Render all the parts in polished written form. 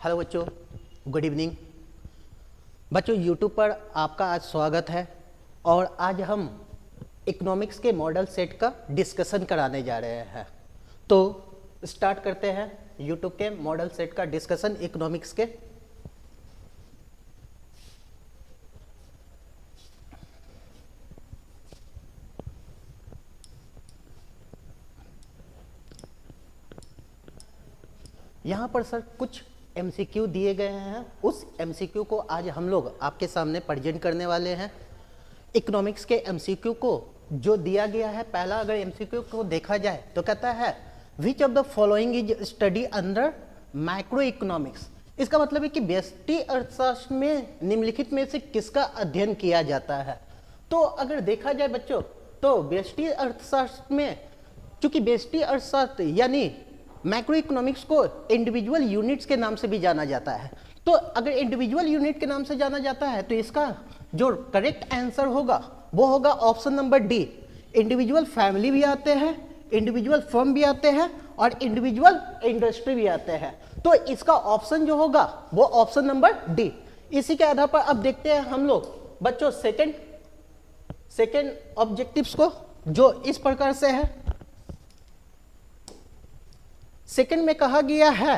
Hello बच्चों, good evening. बच्चों YouTube पर आपका आज स्वागत है और आज हम इकोनॉमिक्स के मॉडल सेट का डिस्कशन कराने जा रहे हैं। तो स्टार्ट करते हैं यूट्यूब के मॉडल सेट का डिस्कशन इकोनॉमिक्स के। यहाँ पर सर कुछ MCQ दिए गए हैं, उस MCQ को आज हम लोग आपके सामने प्रेजेंट करने वाले हैं। इकोनॉमिक्स के MCQ को जो दिया गया है, पहला अगर MCQ को देखा जाए तो कहता है which of the following is study under micro economics. इसका मतलब है कि व्यष्टि अर्थशास्त्र में निम्नलिखित में से किसका अध्ययन किया जाता है। तो अगर देखा जाए बच्चों तो व्यष्टि अर्थशास्त्र में, चूंकि व्यष्टि अर्थशास्त्र यानी मैक्रो इकोनॉमिक्स को इंडिविजुअल यूनिट्स के नाम से भी जाना जाता है, तो अगर इंडिविजुअल यूनिट के नाम से जाना जाता है तो इसका जो करेक्ट आंसर होगा वो होगा option number D. Individual family भी आते हैं, इंडिविजुअल फर्म भी आते हैं और इंडिविजुअल इंडस्ट्री भी आते हैं। तो इसका ऑप्शन जो होगा वो ऑप्शन नंबर डी। इसी के आधार पर अब देखते हैं हम लोग बच्चों सेकेंड ऑब्जेक्टिव्स को, जो इस प्रकार से है। सेकंड में कहा गया है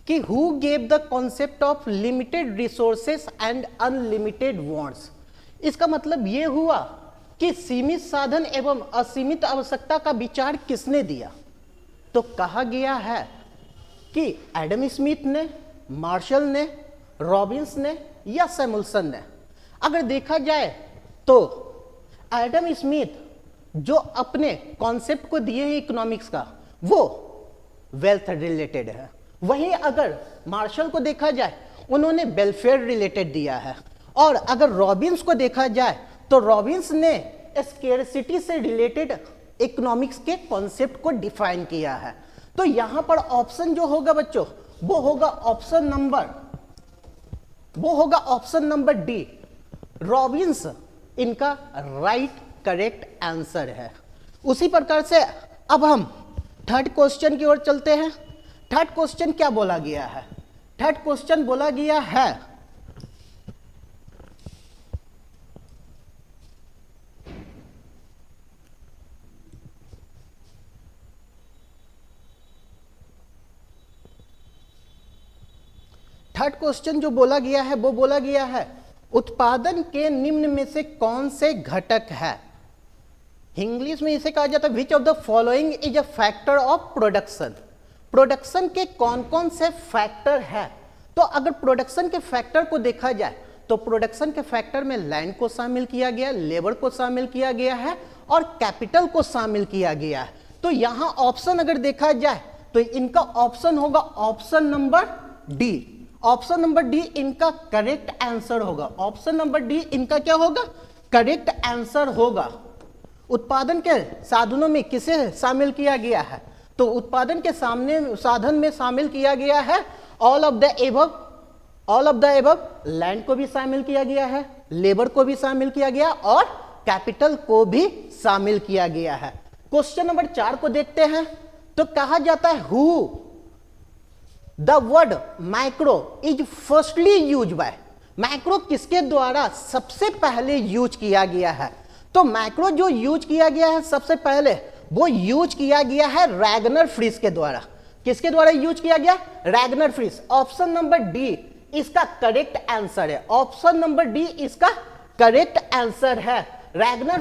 कि who gave the concept of limited resources and unlimited wants. इसका मतलब यह हुआ कि सीमित साधन एवं असीमित आवश्यकता का विचार किसने दिया। तो कहा गया है कि एडम स्मिथ ने, मार्शल ने, रॉबिन्स ने या सैमुअल्सन ने। अगर देखा जाए तो एडम स्मिथ जो अपने कॉन्सेप्ट को दिए हैं इकोनॉमिक्स का, वो वेल्थ रिलेटेड है। वहीं अगर मार्शल को देखा जाए उन्होंने वेलफेयर रिलेटेड दिया है, और अगर रॉबिन्स को देखा जाए तो रॉबिन्स ने स्केर्सिटी से रिलेटेड इकोनॉमिक्स के कॉन्सेप्ट को डिफाइन किया है। तो यहां पर ऑप्शन जो होगा बच्चों वो होगा ऑप्शन नंबर डी, रॉबिन्स इनका राइट करेक्ट आंसर है। उसी प्रकार से अब हम थर्ड क्वेश्चन की ओर चलते हैं। थर्ड क्वेश्चन क्या बोला गया है? थर्ड क्वेश्चन बोला गया है जो बोला गया है वो बोला गया है उत्पादन के निम्न में से कौन से घटक है। इंग्लिश में इसे कहा जाता है which of the following is a factor of production. Production के कौन कौन से फैक्टर है। तो अगर प्रोडक्शन के फैक्टर को देखा जाए तो प्रोडक्शन के फैक्टर में लैंड को शामिल किया गया, लेबर को शामिल किया गया है और कैपिटल को शामिल किया गया है। तो यहां ऑप्शन अगर देखा जाए तो इनका ऑप्शन होगा option number D. Option number D इनका करेक्ट आंसर होगा। ऑप्शन नंबर डी इनका क्या होगा? करेक्ट आंसर होगा। उत्पादन के साधनों में किसे शामिल किया गया है? तो उत्पादन के साधन में शामिल किया गया है all of the above. Land को भी शामिल किया गया है, लेबर को भी शामिल किया गया और कैपिटल को भी शामिल किया गया है। क्वेश्चन नंबर 4 को देखते हैं। तो कहा जाता है who the word micro is firstly use by. Micro किसके द्वारा सबसे पहले यूज किया गया है? तो माइक्रो जो यूज किया गया है सबसे पहले वो यूज किया गया है रैगनर फ्रिश के द्वारा। किसके द्वारा यूज किया गया? रैगनर फ्रिश। ऑप्शन नंबर डी इसका करेक्ट आंसर है। ऑप्शन नंबर डी इसका करेक्ट आंसर है। रैगनर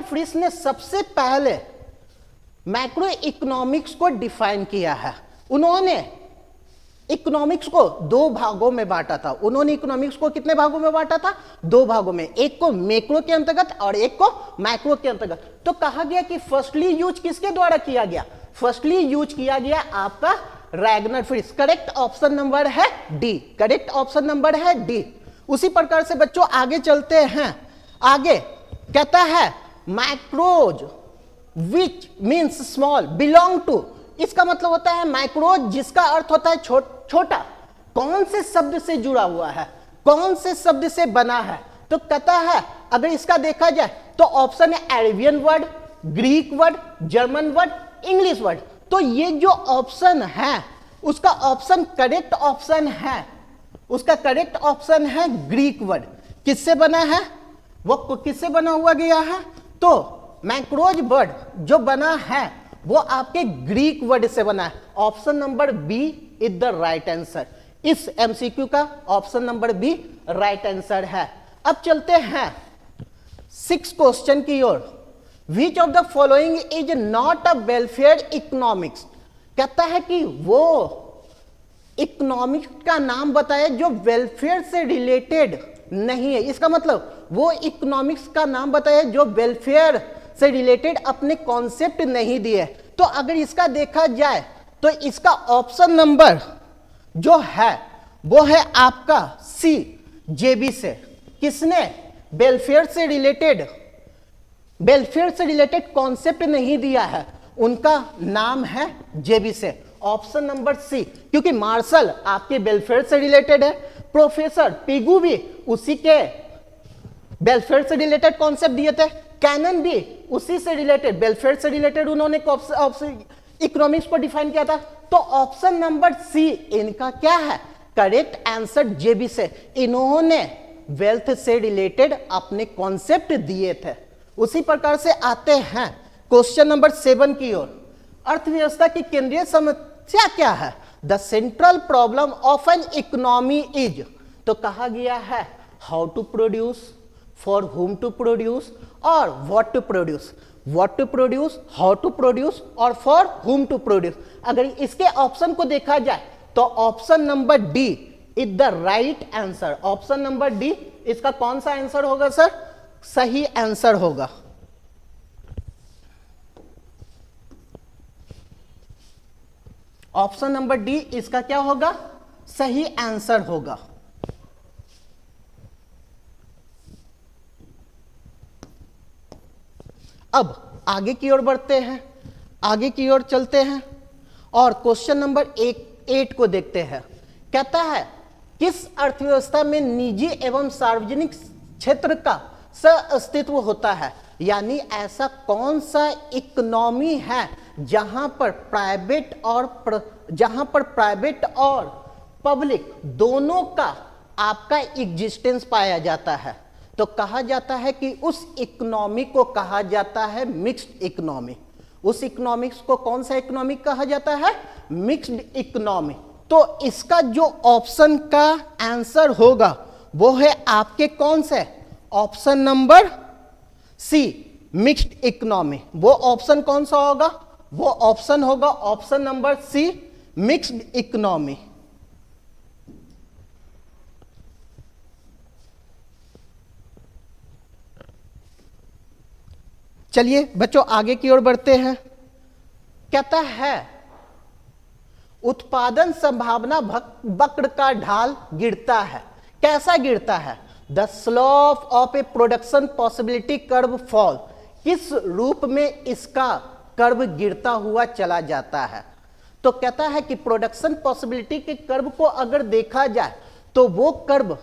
फ्रिश ने सबसे पहले मैक्रो इकोनॉमिक्स को डिफाइन किया है। उन्होंने इकोनॉमिक्स को 2 भागों में बांटा था। उन्होंने इकोनॉमिक्स को कितने भागों में बांटा था? 2 भागों में, एक को मैक्रो के अंतर्गत और एक को मैक्रो के अंतर्गत। तो कहा गया कि फर्स्टली यूज किसके द्वारा किया गया? फर्स्टली यूज किया गया आपका रैगनर फ्रिश। करेक्ट ऑप्शन नंबर है डी। करेक्ट ऑप्शन नंबर है डी। उसी प्रकार से बच्चों आगे चलते हैं। आगे कहता है macros which means small belong to. इसका मतलब होता है माइक्रोज जिसका अर्थ होता है छोटा। कौन से शब्द से जुड़ा हुआ है? कौन से शब्द से बना है? तो कहता है अगर इसका देखा जाए तो ऑप्शन है Arabian word, Greek word, German word, English word. तो ये जो ऑप्शन है उसका ऑप्शन करेक्ट ऑप्शन है, उसका करेक्ट ऑप्शन है ग्रीक वर्ड। किससे बना है, वो किससे बना हुआ गया है, तो मैक्रोज वर्ड जो बना है वो आपके ग्रीक वर्ड से बना है। Option number B is the right answer. इस एमसीक्यू का option number B right answer है। अब चलते हैं 6 क्वेश्चन की ओर। Which of the following is not a welfare economics. कहता है कि वो इकोनॉमिक्स का नाम बताए जो वेलफेयर से रिलेटेड नहीं है। इसका मतलब वो इकोनॉमिक्स का नाम बताए जो वेलफेयर से रिलेटेड अपने कॉन्सेप्ट नहीं दिए। तो अगर इसका देखा जाए तो इसका ऑप्शन नंबर जो है वो है आपका सी, जेबी से। किसने वेलफेयर से रिलेटेड कॉन्सेप्ट नहीं दिया है, उनका नाम है जेबी से। ऑप्शन नंबर सी, क्योंकि मार्शल आपके वेलफेयर से रिलेटेड है, प्रोफेसर पिगू भी उसी के वेलफेयर से रिलेटेड कॉन्सेप्ट दिए थे, कैनन भी उसी से रिलेटेड वेलफेयर से रिलेटेड उन्होंने इकोनॉमिक्स को डिफाइन किया था। तो ऑप्शन नंबर सी इनका क्या है, करेक्ट आंसर जेबी से। इन्होंने वेल्थ से रिलेटेड अपने कॉन्सेप्ट दिए थे। उसी प्रकार से आते हैं क्वेश्चन नंबर 7 की ओर। अर्थव्यवस्था की केंद्रीय समस्या क्या है, the central problem of an economy is. तो कहा गया है how to produce, for whom to produce और what to produce. What to produce, how to produce और फॉर हुम टू प्रोड्यूस। अगर इसके ऑप्शन को देखा जाए तो option number D is the right answer. Option number D इसका कौन सा आंसर होगा सर, सही आंसर होगा। ऑप्शन नंबर डी इसका क्या होगा, सही आंसर होगा। अब आगे की ओर बढ़ते हैं, आगे की ओर चलते हैं और क्वेश्चन नंबर 8 को देखते हैं। कहता है किस अर्थव्यवस्था में निजी एवं सार्वजनिक क्षेत्र का सह-अस्तित्व होता है, यानी ऐसा कौन सा इकोनॉमी है जहां पर प्राइवेट और पब्लिक दोनों का आपका एग्जिस्टेंस पाया जाता है। तो कहा जाता है कि उस इकोनॉमी को कहा जाता है मिक्स्ड इकोनॉमी। उस इकोनॉमिक्स को कौन सा इकोनॉमी कहा जाता है, मिक्स्ड इकोनॉमी। तो इसका जो ऑप्शन का आंसर होगा वो है आपके कौन से, option number C, mixed economy. वो ऑप्शन कौन सा होगा, वो ऑप्शन होगा option number C, mixed economy. चलिए बच्चों आगे की ओर बढ़ते हैं। कहता है उत्पादन संभावना वक्र का ढाल गिरता है। कैसा गिरता है, the slope of A production possibility curve fall. किस रूप में इसका कर्व गिरता हुआ चला जाता है। तो कहता है कि प्रोडक्शन पॉसिबिलिटी के कर्व को अगर देखा जाए तो वो कर्व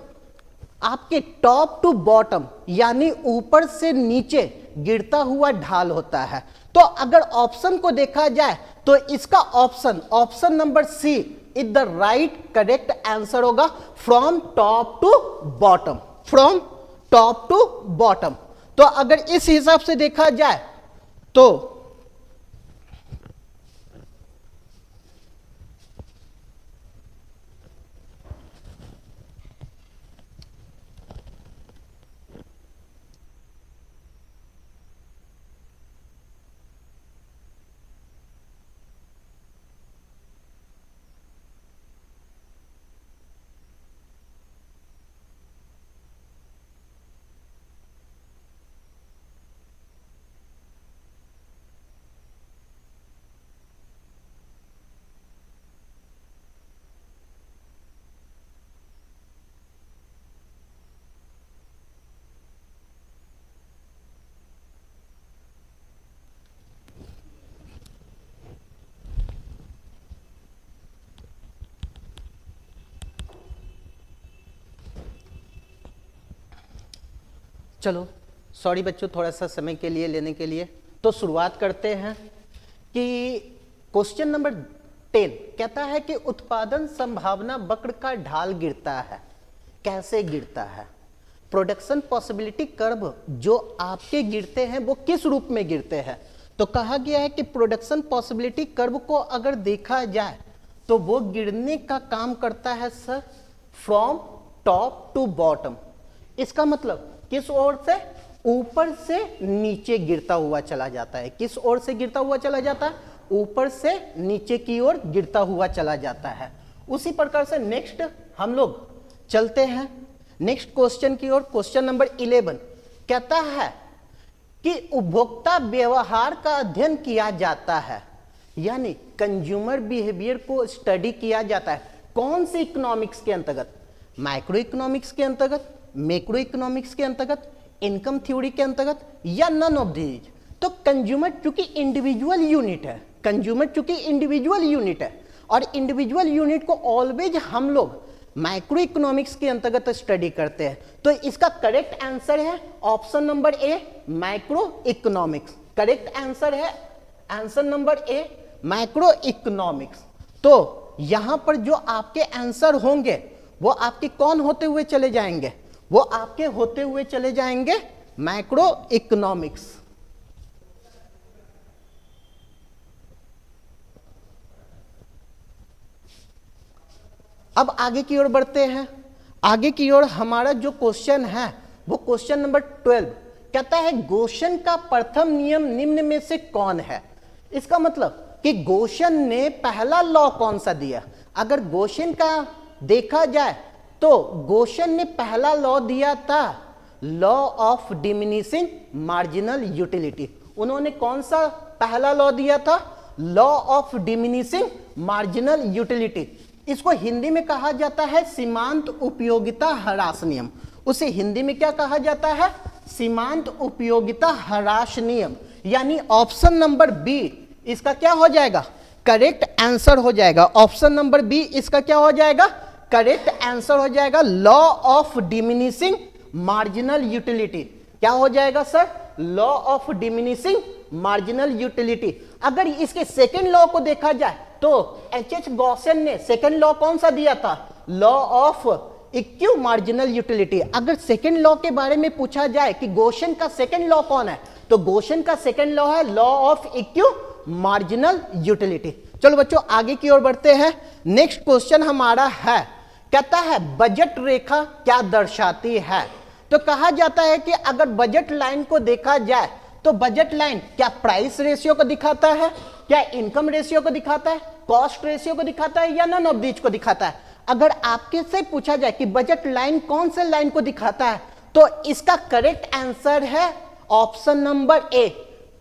आपके टॉप टू बॉटम यानी ऊपर से नीचे गिरता हुआ ढाल होता है। तो अगर ऑप्शन को देखा जाए तो इसका option number C is the right correct answer होगा, from top to bottom, from top to bottom. तो अगर इस हिसाब से देखा जाए तो चलो सॉरी बच्चों थोड़ा सा समय के लिए लेने के लिए। तो शुरुआत करते हैं कि क्वेश्चन नंबर 10 कहता है कि उत्पादन संभावना वक्र का ढाल गिरता है। कैसे गिरता है? प्रोडक्शन पॉसिबिलिटी कर्व जो आपके गिरते हैं वो किस रूप में गिरते हैं? तो कहा गया है कि प्रोडक्शन पॉसिबिलिटी कर्व को अगर देखा जाए तो वो गिरने का काम करता है sir from top to bottom. इसका मतलब किस ओर से? ऊपर से नीचे गिरता हुआ चला जाता है। किस ओर से गिरता हुआ चला जाता है? ऊपर से नीचे की ओर गिरता हुआ चला जाता है। उसी प्रकार से नेक्स्ट हम लोग चलते हैं नेक्स्ट क्वेश्चन की ओर। क्वेश्चन नंबर 11 कहता है कि उपभोक्ता व्यवहार का अध्ययन किया जाता है, यानी कंज्यूमर बिहेवियर को स्टडी किया जाता है। कौन सी इकोनॉमिक्स के अंतर्गत? माइक्रो इकोनॉमिक्स के अंतर्गत, मैक्रो इकोनॉमिक्स के अंतर्गत, इनकम थ्योरी के अंतर्गत, या नन ऑफ दीज? तो कंज्यूमर चूंकि इंडिविजुअल यूनिट है, कंज्यूमर चूंकि इंडिविजुअल यूनिट है और इंडिविजुअल यूनिट को ऑलवेज हम लोग माइक्रो इकोनॉमिक्स के अंतर्गत स्टडी करते हैं। तो इसका करेक्ट आंसर है option number A, micro economics. Correct answer है answer number A, micro economics. तो यहां पर जो आपके आंसर होंगे वो आपके कौन होते हुए चले जाएंगे? वो आपके होते हुए चले जाएंगे माइक्रो इकोनॉमिक्स। अब आगे की ओर बढ़ते हैं। आगे की ओर हमारा जो क्वेश्चन है वो क्वेश्चन नंबर 12 कहता है गोशन का प्रथम नियम निम्न में से कौन है? इसका मतलब कि गोशन ने पहला लॉ कौन सा दिया? अगर गोशन का देखा जाए तो गोशन ने पहला लॉ दिया था law of diminishing marginal utility. उन्होंने कौन सा पहला लॉ दिया था? Law of diminishing marginal utility. इसको हिंदी में कहा जाता है सीमांत उपयोगिता ह्रास नियम। उसे हिंदी में क्या कहा जाता है? सीमांत उपयोगिता ह्रास नियम। यानी ऑप्शन नंबर बी इसका क्या हो जाएगा? करेक्ट आंसर हो जाएगा। ऑप्शन नंबर बी इसका क्या हो जाएगा? करेक्ट आंसर हो जाएगा law of diminishing marginal utility. क्या हो जाएगा sir? Law of diminishing marginal utility. अगर इसके सेकेंड लॉ को देखा जाए तो एच गॉसेन ने सेकेंड लॉ कौन सा दिया था? Law of equi marginal utility. अगर सेकेंड लॉ के बारे में पूछा जाए कि गोशन का सेकेंड लॉ कौन है, तो गोशन का सेकेंड लॉ है law of equi marginal utility. चलो बच्चों आगे की ओर बढ़ते हैं। नेक्स्ट क्वेश्चन हमारा है, कहता है बजट रेखा क्या दर्शाती है? तो कहा जाता है कि अगर बजट लाइन को देखा जाए तो बजट लाइन क्या प्राइस रेशियो को दिखाता है, क्या इनकम रेशियो को दिखाता है, कॉस्ट रेशियो को दिखाता है, या नन ऑफ दीज को दिखाता है? अगर आपके से पूछा जाए कि बजट लाइन कौन से लाइन को दिखाता है, तो इसका करेक्ट आंसर है ऑप्शन नंबर ए,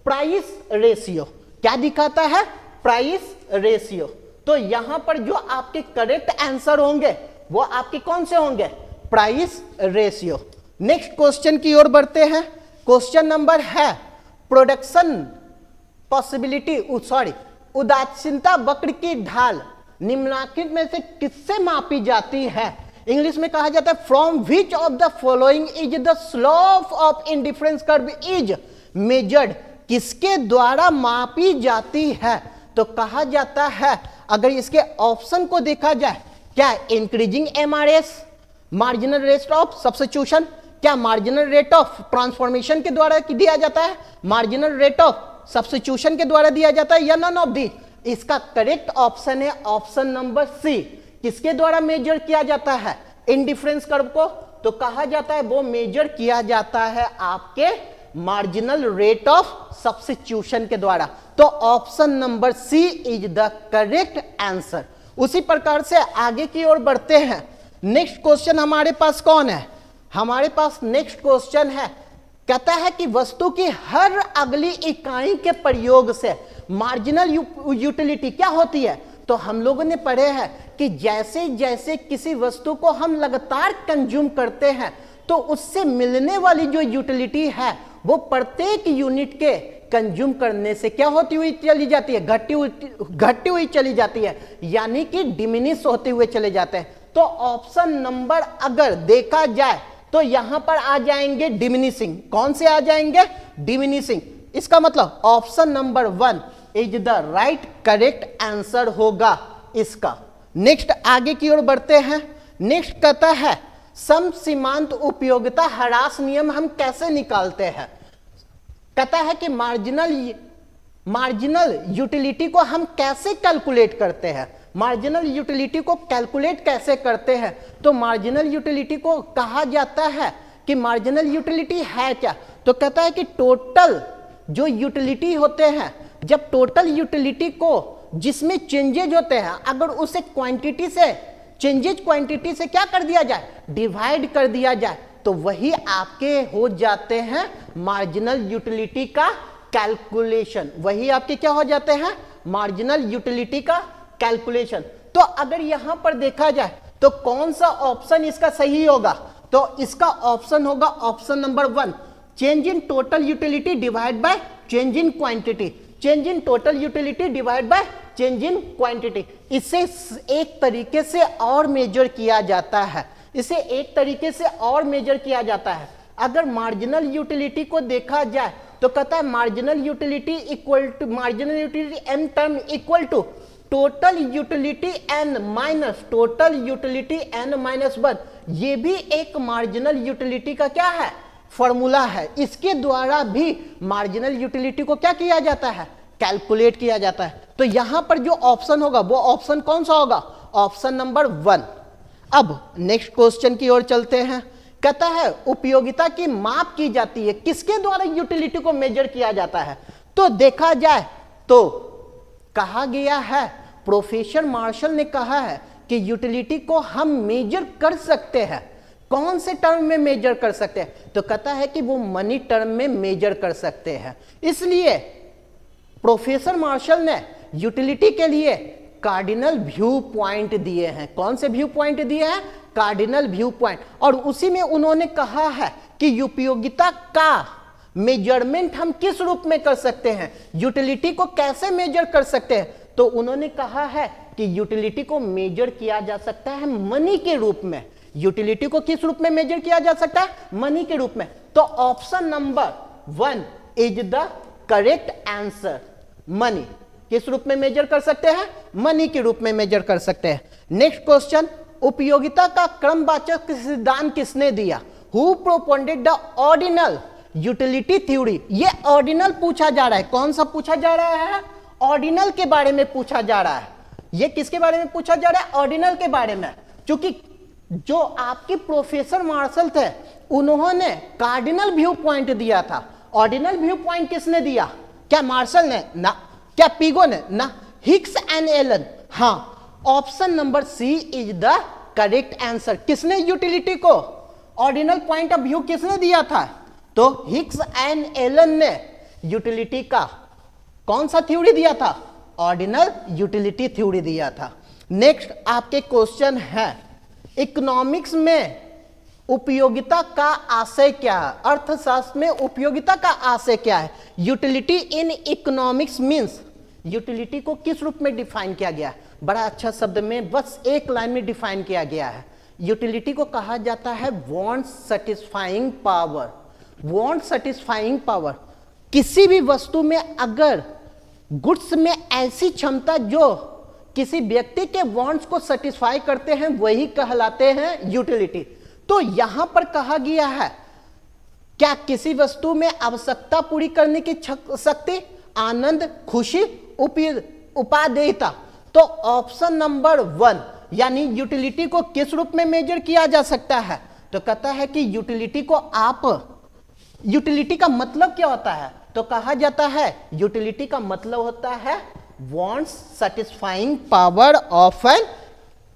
प्राइस रेशियो। क्या दिखाता है? Price ratio. तो यहां पर जो आपके करेक्ट आंसर होंगे वो आपके कौन से होंगे? Price ratio. नेक्स्ट क्वेश्चन की ओर बढ़ते हैं। क्वेश्चन नंबर है प्रोडक्शन पॉसिबिलिटी उदासीनता वक्र की ढाल निम्नलिखित में से किससे मापी जाती है? इंग्लिश में कहा जाता है from which of the following is the slope of indifference curve is measured. किसके द्वारा मापी जाती है? तो कहा जाता है अगर इसके ऑप्शन को देखा जाए, क्या increasing MRS, marginal rate of substitution, क्या मार्जिनल रेट ऑफ ट्रांसफॉर्मेशन के द्वारा दिया जाता है, मार्जिनल रेट ऑफ सब्स्टिट्यूशन के द्वारा दिया जाता है, या नन ऑफ दी? इसका करेक्ट ऑप्शन है ऑप्शन नंबर सी। किसके द्वारा मेजर किया जाता है इंडिफरेंस कर्व को? तो कहा जाता है वो मेजर किया जाता है आपके मार्जिनल रेट ऑफ सब्स्टिट्यूशन के द्वारा। तो option number C is the correct answer. उसी प्रकार से आगे की ओर बढ़ते हैं। नेक्स्ट क्वेश्चन हमारे पास कौन है? हमारे पास नेक्स्ट क्वेश्चन है, कहता है कि वस्तु की हर अगली इकाई के प्रयोग से मार्जिनल यूटिलिटी क्या होती है? तो हम लोगों ने पढ़े हैं कि जैसे जैसे किसी वस्तु को हम लगातार कंज्यूम करते हैं तो उससे मिलने वाली जो यूटिलिटी है वो प्रत्येक यूनिट के कंज्यूम करने से क्या होती हुई चली जाती है? घटती हुई चली जाती है, यानी कि डिमिनिश होते हुए चले जाते हैं। तो ऑप्शन नंबर अगर देखा जाए तो यहां पर आ जाएंगे डिमिनिशिंग। कौन से आ जाएंगे? डिमिनिशिंग। इसका मतलब option number 1 is the right correct answer होगा इसका। नेक्स्ट आगे की ओर बढ़ते हैं। नेक्स्ट कहता है सम सीमांत उपयोगिता ह्रास नियम हम कैसे निकालते हैं। कहता है कि मार्जिनल यूटिलिटी को हम कैसे कैलकुलेट करते हैं। मार्जिनल यूटिलिटी को कैलकुलेट कैसे करते हैं, तो मार्जिनल यूटिलिटी को कहा जाता है कि मार्जिनल यूटिलिटी है क्या, तो कहता है कि टोटल जो यूटिलिटी होते हैं, जब टोटल यूटिलिटी को जिसमें चेंजेज होते हैं अगर उसे क्वांटिटी से चेंजेज क्वांटिटी से क्या कर दिया जाए, डिवाइड कर दिया जाए, तो वही आपके हो जाते हैं मार्जिनल यूटिलिटी का कैलकुलेशन। वही आपके क्या हो जाते हैं, मार्जिनल यूटिलिटी का कैलकुलेशन। तो अगर यहां पर देखा जाए तो कौन सा ऑप्शन इसका सही होगा, तो इसका ऑप्शन होगा option number 1, change in total utility divide by change in quantity. Change in total utility divide by change in quantity. इसे एक तरीके से और मेजर किया जाता है, इसे एक तरीके से और मेजर किया जाता है। अगर मार्जिनल यूटिलिटी को देखा जाए तो कहता है marginal utility equal to marginal utility N term equal to total utility N minus total utility N minus 1। ये भी एक मार्जिनल यूटिलिटी का क्या है, फॉर्मूला है। इसके द्वारा भी मार्जिनल यूटिलिटी को क्या किया जाता है, कैलकुलेट किया जाता है। तो यहां पर जो ऑप्शन होगा वो ऑप्शन कौन सा होगा, ऑप्शन नंबर 1। अब नेक्स्ट क्वेश्चन की ओर चलते हैं। कहता है उपयोगिता की माप की जाती है, किसके द्वारा यूटिलिटी को मेजर किया जाता है, तो देखा जाए तो कहा गया है, प्रोफेसर मार्शल ने कहा है कि यूटिलिटी को हम मेजर कर सकते हैं। कौन से टर्म में मेजर कर सकते हैं, तो कहता है कि वो मनी टर्म में मेजर कर सकते हैं। इसलिए प्रोफेसर मार्शल ने यूटिलिटी के लिए कार्डिनल व्यू पॉइंट दिए हैं। कौन से व्यू पॉइंट दिए हैं, कार्डिनल व्यू पॉइंट। और उसी में उन्होंने कहा है कि उपयोगिता का मेजरमेंट हम किस रूप में कर सकते हैं, यूटिलिटी को कैसे मेजर कर सकते हैं, तो उन्होंने कहा है कि यूटिलिटी को मेजर किया जा सकता है मनी के रूप में। यूटिलिटी को किस रूप में मेजर किया जा सकता है, मनी के रूप में। तो option number 1 is the correct answer. Money किस रूप में मेजर कर सकते हैं, मनी के रूप में मेजर कर सकते हैं। नेक्स्ट क्वेश्चन, उपयोगिता का क्रमवाचक सिद्धांत किसने दिया, who propounded the ordinal utility theory. ये ऑर्डिनल पूछा जा रहा है, कौन सा पूछा जा रहा है, ऑर्डिनल के बारे में पूछा जा रहा है। ये किसके बारे में पूछा जा रहा है, ऑर्डिनल के बारे में। क्योंकि जो आपके प्रोफेसर मार्शल थे उन्होंने कार्डिनल व्यू पॉइंट दिया था। ऑर्डिनल व्यू पॉइंट किसने दिया, क्या मार्शल ने, ना। क्या पिगो ने, ना। हिक्स एंड एलन, हाँ। Option number C is the correct answer. किसने यूटिलिटी को ऑर्डिनल पॉइंट ऑफ व्यू किसने दिया था, तो हिक्स एंड एलन ने यूटिलिटी का कौन सा थ्योरी दिया था, ऑर्डिनल यूटिलिटी थ्योरी दिया था। नेक्स्ट आपके क्वेश्चन है, इकोनॉमिक्स में उपयोगिता का आशय क्या है, अर्थशास्त्र में उपयोगिता का आशय क्या है। Utility in economics means, utility को किस रूप में डिफाइन किया गया है, बड़ा अच्छा शब्द में बस एक लाइन में डिफाइन किया गया है। यूटिलिटी को कहा जाता है want satisfying power. Want satisfying power, किसी भी वस्तु में अगर गुड्स में ऐसी क्षमता जो किसी व्यक्ति के वांट्स को सेटिस्फाई करते हैं वही कहलाते हैं यूटिलिटी। तो यहां पर कहा गया है क्या किसी वस्तु में आवश्यकता पूरी करने की शक्ति, आनंद, खुशी, उपादेयता। तो ऑप्शन नंबर 1 यानी यूटिलिटी को किस रूप में मेजर किया जा सकता है, तो कहता है कि यूटिलिटी को आप, यूटिलिटी का मतलब क्या होता है, तो कहा जाता है यूटिलिटी का मतलब होता है wants satisfying power of an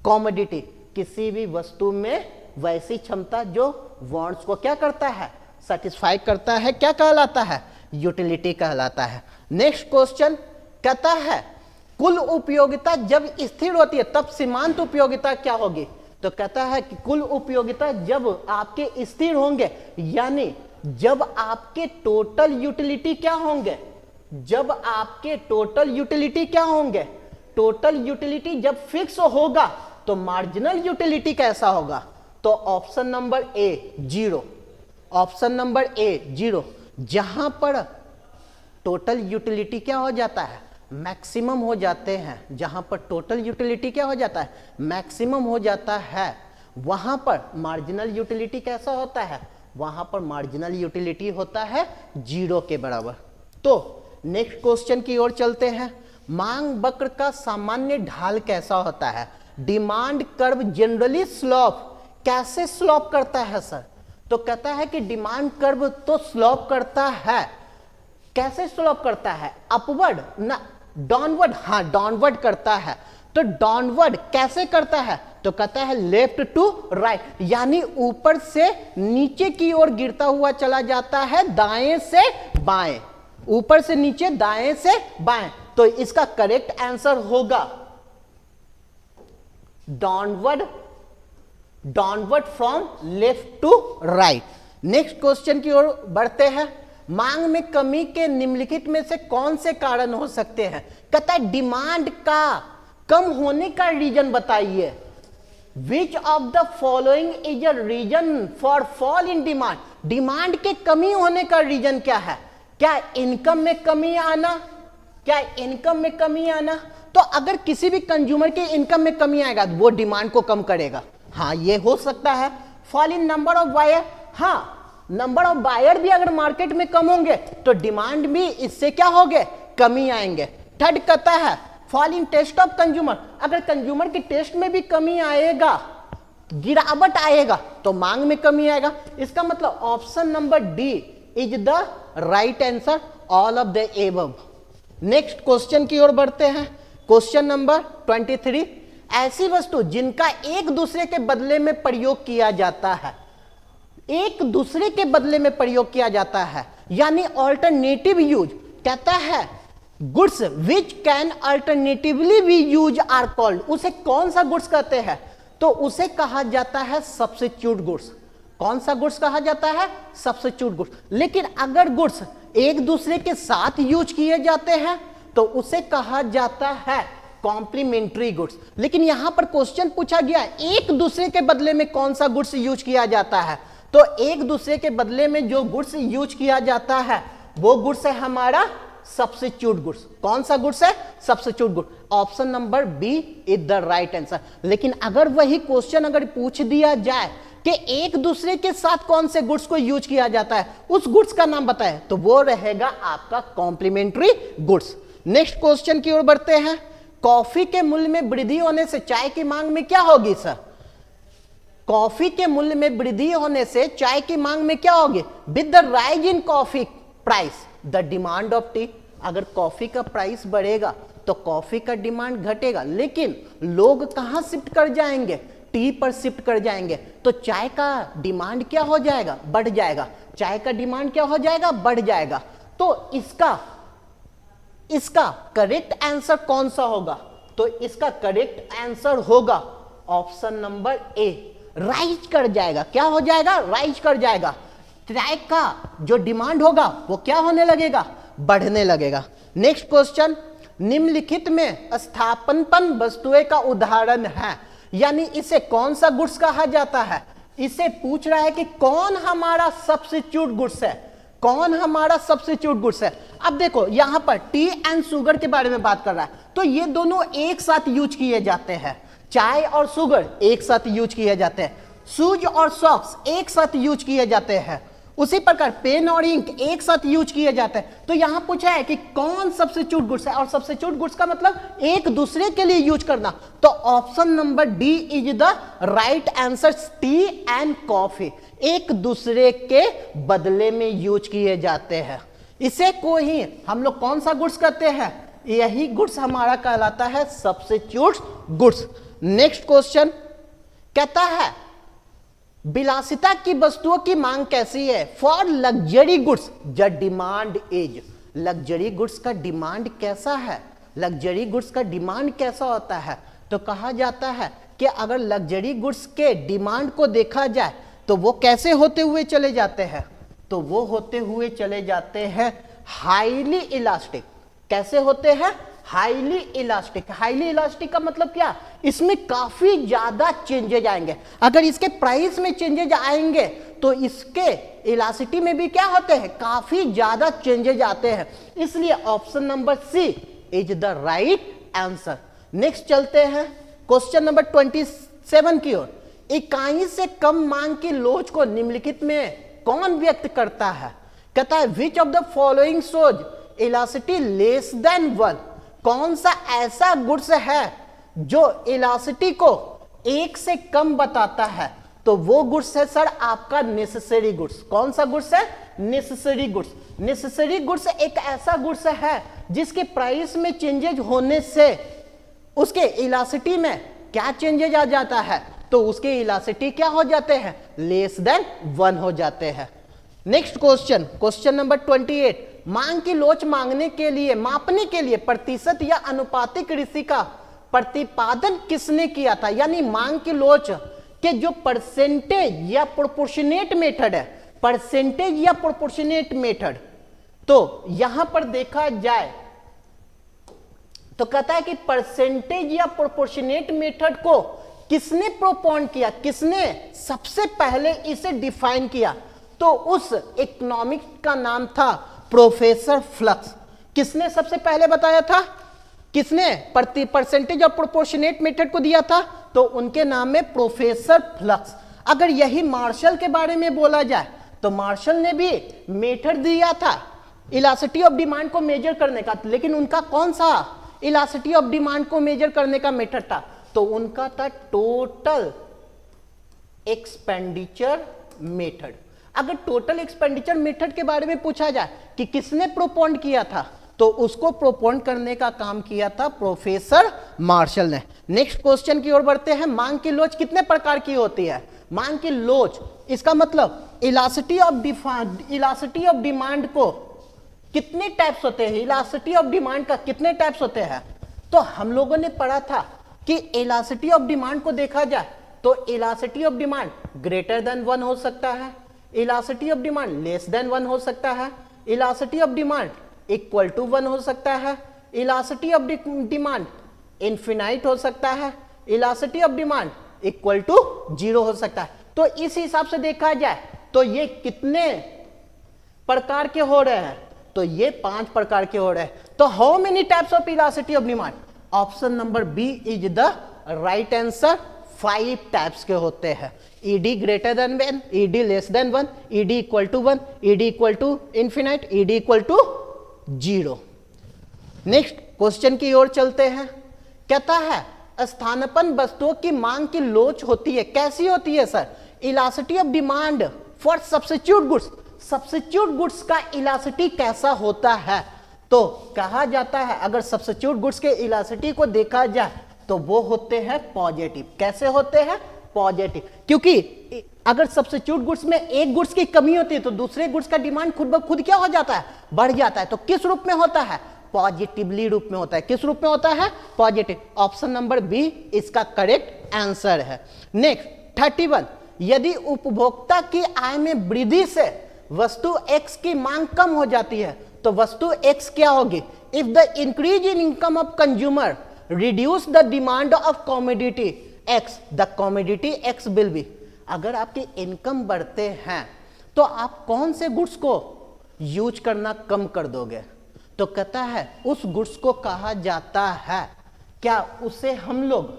commodity. किसी भी वस्तु में वैसी क्षमता जो वांट्स को क्या करता है, सेटिस्फाई करता है, क्या कहलाता है, यूटिलिटी कहलाता है। नेक्स्ट क्वेश्चन कहता है कुल उपयोगिता जब स्थिर होती है तब सीमांत उपयोगिता क्या होगी, तो कहता है कि कुल उपयोगिता जब आपके स्थिर होंगे, यानी जब आपके टोटल यूटिलिटी क्या होंगे, जब आपके टोटल यूटिलिटी क्या होंगे, टोटल यूटिलिटी जब फिक्स होगा तो मार्जिनल यूटिलिटी कैसा होगा, तो ऑप्शन नंबर ए 0। ऑप्शन नंबर ए 0, जहां पर टोटल यूटिलिटी क्या हो जाता है, मैक्सिमम हो जाते हैं, जहां पर टोटल यूटिलिटी क्या हो जाता है, मैक्सिमम हो जाता है, वहां पर मार्जिनल यूटिलिटी कैसा होता है, वहां पर मार्जिनल यूटिलिटी होता है 0 के बराबर। तो नेक्स्ट क्वेश्चन की ओर चलते हैं। मांग वक्र का सामान्य ढाल कैसा होता है? डिमांड कर्व जनरली स्लोप, कैसे स्लोप करता है सर? तो कहता है कि डिमांड कर्व तो स्लोप करता है, कैसे स्लोप करता है? अपवर्ड ना डाउनवर्ड? हाँ, डाउनवर्ड करता है। तो डाउनवर्ड कैसे करता है? तो कहता है लेफ्ट टू राइट, यानी ऊपर से नीचे की ओर गिरता हुआ चला जाता है, दाएं से बाएं, ऊपर से नीचे, दाएं से बाएं। तो इसका करेक्ट आंसर होगा downward, downward from left to right. Next question की ओर बढ़ते हैं। मांग में कमी के निम्नलिखित में से कौन से कारण हो सकते हैं? कहता है डिमांड का कम होने का रीजन बताइए। Which of the following is a reason for fall in demand? Demand के कमी होने का रीजन क्या है? क्या इनकम में कमी आना? क्या इनकम में कमी आना? तो अगर किसी भी कंज्यूमर के इनकम में कमी आएगा तो वो डिमांड को कम करेगा, हाँ ये हो सकता है। Fall in number of buyer, हाँ नंबर ऑफ बायर भी अगर मार्केट में कम होंगे तो डिमांड भी इससे क्या होगे, कमी आएंगे। थर्ड कहता है fall in taste of consumer, अगर कंज्यूमर की टेस्ट में भी कमी आएगा, गिरावट आएगा तो मांग में कमी आएगा। इसका मतलब option number D is the right answer, all of the above. Next question की ओर बढ़ते हैं। क्वेश्चन नंबर 23, ऐसी वस्तु जिनका एक दूसरे के बदले में प्रयोग किया जाता है, एक दूसरे के बदले में प्रयोग किया जाता है, यानी ऑल्टरनेटिव यूज। कहता है goods which can alternatively be use are called, उसे कौन सा गुड्स कहते हैं? तो उसे कहा जाता है सब्स्टिट्यूट गुड्स। कौन सा गुड्स कहा जाता है? Substitute goods. लेकिन अगर गुड्स एक दूसरे के साथ यूज किए जाते हैं तो उसे कहा जाता है कॉम्प्लीमेंट्री गुड्स। लेकिन यहां पर क्वेश्चन पूछा गया एक दूसरे के बदले में कौन सा गुड्स यूज किया जाता है, तो एक दूसरे के बदले में जो गुड्स यूज किया जाता है वो गुड्स है हमारा सब्स्टिट्यूट गुड्स। कौन सा गुड्स है? Substitute good. Option number B is the right answer. लेकिन अगर वही क्वेश्चन अगर पूछ दिया जाए कि एक दूसरे के साथ कौन से गुड्स को यूज किया जाता है, उस गुड्स का नाम बताए, तो वो रहेगा आपका कॉम्प्लीमेंट्री गुड्स। नेक्स्ट क्वेश्चन की ओर बढ़ते हैं। कॉफी के मूल्य में वृद्धि होने से चाय की मांग में क्या होगी सर? कॉफी के मूल्य में वृद्धि होने से चाय की मांग में क्या होगी? With the rise in coffee price the demand of T. अगर कॉफी का प्राइस बढ़ेगा तो कॉफी का डिमांड घटेगा, लेकिन लोग कहां शिफ्ट कर जाएंगे? टी पर शिफ्ट कर जाएंगे, तो चाय का डिमांड क्या हो जाएगा? बढ़ जाएगा। चाय का डिमांड क्या हो जाएगा? बढ़ जाएगा। तो इसका करेक्ट आंसर कौन सा होगा? तो इसका करेक्ट आंसर होगा ऑप्शन नंबर ए, राइज कर जाएगा। क्या हो जाएगा? राइज कर जाएगा। चाय का जो डिमांड होगा वो क्या होने लगेगा? बढ़ने लगेगा। नेक्स्ट क्वेश्चन, निम्नलिखित में स्थानापन्न वस्तुएं का उदाहरण है, यानी इसे कौन सा गुड्स कहा जाता है? इसे पूछ रहा है कि कौन हमारा सब्स्टिट्यूट गुड्स है, कौन हमारा सब्स्टिट्यूट गुड्स है। अब देखो यहां पर टी एंड शुगर के बारे में बात कर रहा है, तो ये दोनों एक साथ यूज किए जाते हैं। चाय और शुगर एक साथ यूज किए जाते हैं, शूज और सॉक्स एक साथ यूज किए जाते हैं, उसी प्रकार पेन और इंक एक साथ यूज किए जाते हैं। तो यहां पूछा है कि कौन सब्स्टिट्यूट गुड्स है, और सब्स्टिट्यूट गुड्स का मतलब एक दूसरे के लिए यूज करना। तो option number D is the right answer, T and coffee एक दूसरे के बदले में यूज किए जाते हैं। इसे को ही हम लोग कौन सा गुड्स कहते हैं? यही गुड्स हमारा कहलाता है सब्स्टिट्यूट गुड्स। नेक्स्ट क्वेश्चन कहता है विलासिता की वस्तुओं की मांग कैसी है? For luxury goods the demand is, luxury goods का डिमांड कैसा है? लग्जरी गुड्स का डिमांड कैसा होता है? तो कहा जाता है कि अगर लग्जरी गुड्स के डिमांड को देखा जाए तो वो कैसे होते हुए चले जाते हैं? तो वो होते हुए चले जाते हैं हाईली इलास्टिक। कैसे होते हैं? Highly elastic. हाईली इलास्टिक का मतलब क्या? इसमें काफी ज्यादा चेंजेज आएंगे। अगर इसके प्राइस में चेंजेज आएंगे तो इसके इलास्टिसिटी में भी क्या होते हैं? काफी ज्यादा चेंजेज आते हैं। इसलिए option number C is the right answer. Next चलते हैं क्वेश्चन नंबर 27 की ओर। इकाई से कम मांग की लोच को निम्नलिखित में कौन व्यक्त करता है? कहता है which of the following shows elasticity less than 1। कौन सा ऐसा गुड्स है जो इलास्टिसिटी को 1 से कम बताता है? तो वो गुड्स है सर आपका नेसेसरी गुड्स। कौन सा गुड्स है? Necessary goods. नेसेसरी गुड्स एक ऐसा गुड्स है जिसके प्राइस में चेंजेज होने से उसके इलास्टिसिटी में क्या चेंजेज आ जाता है? तो उसके इलास्टिसिटी क्या हो जाते हैं? लेस देन 1 हो जाते हैं। Next question, question number 28। मांग की लोच मांगने के लिए, मापने के लिए प्रतिशत या अनुपातिक राशि का प्रतिपादन किसने किया था? यानी मांग की लोच के जो परसेंटेज या प्रोपोर्शनेट मेथड है, परसेंटेज या प्रोपोर्शनेट मेथड, तो यहां पर देखा जाए तो कहता है कि परसेंटेज या प्रोपोर्शनेट मेथड को किसने प्रोपोन किया, किसने सबसे पहले इसे डिफाइन किया? तो उस इकोनॉमिक्स का नाम था प्रोफेसर फ्लक्स। किसने सबसे पहले बताया था? किसने परसेंटेज और प्रोपोर्शनेट मेथड को दिया था? तो उनके नाम में प्रोफेसर फ्लक्स। अगर यही मार्शल के बारे में बोला जाए तो मार्शल ने भी मेथड दिया था इलास्टिसिटी ऑफ डिमांड को मेजर करने का, लेकिन उनका कौन सा इलास्टिसिटी ऑफ डिमांड को मेजर करने का मेथड था? तो उनका था टोटल एक्सपेंडिचर मेथड। अगर टोटल एक्सपेंडिचर मेथड के बारे में पूछा जाए कि किसने प्रोपोन किया था, तो उसको प्रोपोन करने का काम किया था प्रोफेसर मार्शल ने। नेक्स्ट क्वेश्चन की ओर बढ़ते हैं। मांग की लोच कितने प्रकार की होती है? मांग की लोच, इसका मतलब इलास्टिसिटी ऑफ डिमांड को कितने टाइप्स होते हैं? इलास्टिसिटी ऑफ डिमांड का कितने टाइप्स होते हैं? तो हम लोगों ने पढ़ा था कि इलास्टिसिटी ऑफ डिमांड को देखा जाए तो elasticity of demand greater than 1 हो सकता है, elasticity of demand less than 1 हो सकता है, elasticity of demand equal to 1 हो सकता है, इलास्टिसिटी ऑफ डिमांड इनफिनाइट हो सकता है, elasticity of demand equal to 0 हो सकता है। तो इस हिसाब से देखा जाए तो ये कितने प्रकार के हो रहे हैं? तो ये 5 प्रकार के हो रहे हैं। तो how many types of elasticity of demand? Option number B is the right answer. 5 types के होते हैं। ED greater than 1, ED less than 1, ED equal to 1, ED equal to infinite, ED equal to 0। Next question की ओर चलते हैं। कहता है स्थानापन्न वस्तुओं की मांग की लोच होती है। कैसी होती है sir? Elasticity of demand for substitute goods. Substitute goods का इलास्टिसिटी कैसा होता है? तो कहा जाता है अगर सब्स्टिट्यूट गुड्स के इलास्टिसिटी को देखा जाए तो वो होते हैं पॉजिटिव। कैसे होते हैं? पॉजिटिव। क्योंकि अगर सब्स्टिट्यूट गुड्स में एक गुड्स की कमी होती है तो दूसरे गुड्स का डिमांड खुद ब खुद क्या हो जाता है? बढ़ जाता है। तो किस रूप में होता है? पॉजिटिवली रूप में होता है। किस रूप में होता है? पॉजिटिव। ऑप्शन नंबर बी इसका करेक्ट आंसर है। नेक्स्ट 31। यदि उपभोक्ता की आय में वृद्धि से वस्तु X की मांग कम हो जाती है तो वस्तु X क्या होगी? If the increase in income of consumer reduce the demand of commodity X, the commodity X will be. अगर आपकी इनकम बढ़ते हैं तो आप कौन से गुड्स को यूज करना कम कर दोगे? तो कहता है उस गुड्स को कहा जाता है, क्या उसे हम लोग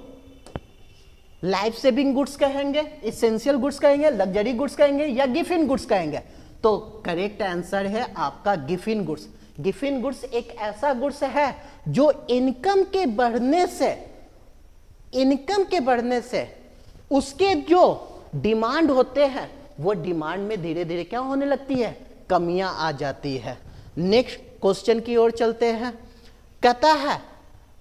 लाइफ सेविंग गुड्स कहेंगे, इसेंशियल गुड्स कहेंगे, लग्जरी गुड्स कहेंगे या गिफ्ट इन गुड्स कहेंगे? तो करेक्ट आंसर है आपका gift in goods. Gift in goods एक ऐसा गुड्स है जो इनकम के बढ़ने से उसके जो डिमांड होते हैं वो डिमांड में धीरे धीरे क्या होने लगती है? कमियां आ जाती है। नेक्स्ट क्वेश्चन की ओर चलते हैं। कहता है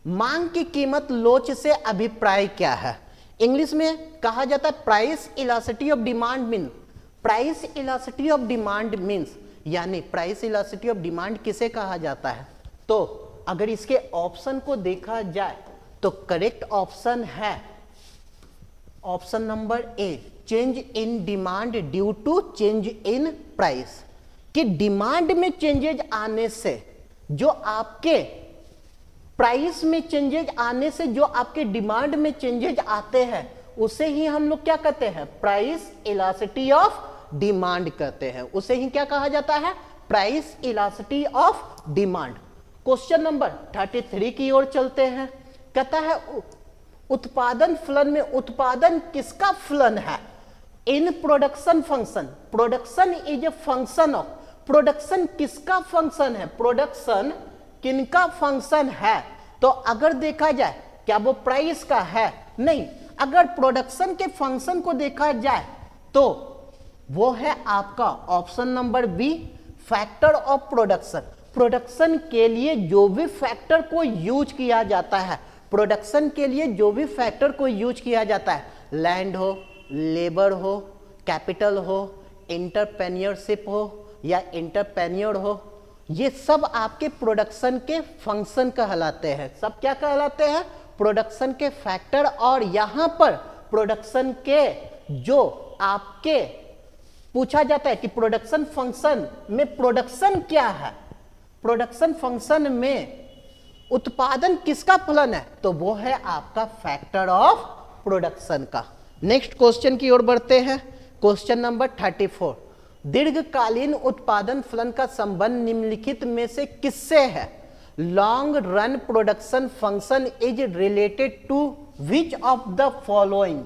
मांग की कीमत लोच से अभिप्राय क्या है? इंग्लिश में कहा जाता है price elasticity of demand mean. Price elasticity of demand means, यानी प्राइस इलास्टिसिटी ऑफ डिमांड किसे कहा जाता है? तो अगर इसके ऑप्शन को देखा जाए तो करेक्ट ऑप्शन है option number A, change in demand due to change in price. कि डिमांड में चेंजेज आने से जो आपके प्राइस में चेंजेज आने से जो आपके डिमांड में चेंजेज आते हैं उसे ही हम लोग क्या कहते हैं? प्राइस इलास्टिसिटी ऑफ डिमांड कहते हैं। उसे ही क्या कहा जाता है? Price elasticity of demand. Question number 33 की ओर चलते हैं। कहता है उत्पादन फलन में उत्पादन किसका फलन है? In production function, production is a function of, production किसका फंक्शन है? प्रोडक्शन किनका फंक्शन है? तो अगर देखा जाए क्या वो प्राइस का है? नहीं। अगर प्रोडक्शन के फंक्शन को देखा जाए तो वो है आपका option number B, factor of production. Production के लिए जो भी फैक्टर को यूज किया जाता है, प्रोडक्शन के लिए जो भी फैक्टर को यूज किया जाता है, लैंड हो, लेबर हो, कैपिटल हो, एंटरप्रेन्योरशिप हो या एंटरप्रेन्योर हो, ये सब आपके प्रोडक्शन के फंक्शन कहलाते हैं। सब क्या कहलाते हैं? प्रोडक्शन के फैक्टर। और यहां पर प्रोडक्शन के जो आपके पूछा जाता है कि प्रोडक्शन फंक्शन में प्रोडक्शन क्या है, प्रोडक्शन फंक्शन में उत्पादन किसका फलन है? तो वो है आपका फैक्टर ऑफ प्रोडक्शन का। नेक्स्ट क्वेश्चन की ओर बढ़ते हैं। क्वेश्चन नंबर 34, दीर्घकालीन उत्पादन फलन का संबंध निम्नलिखित में से किससे है? Long run production function is related to which of the following?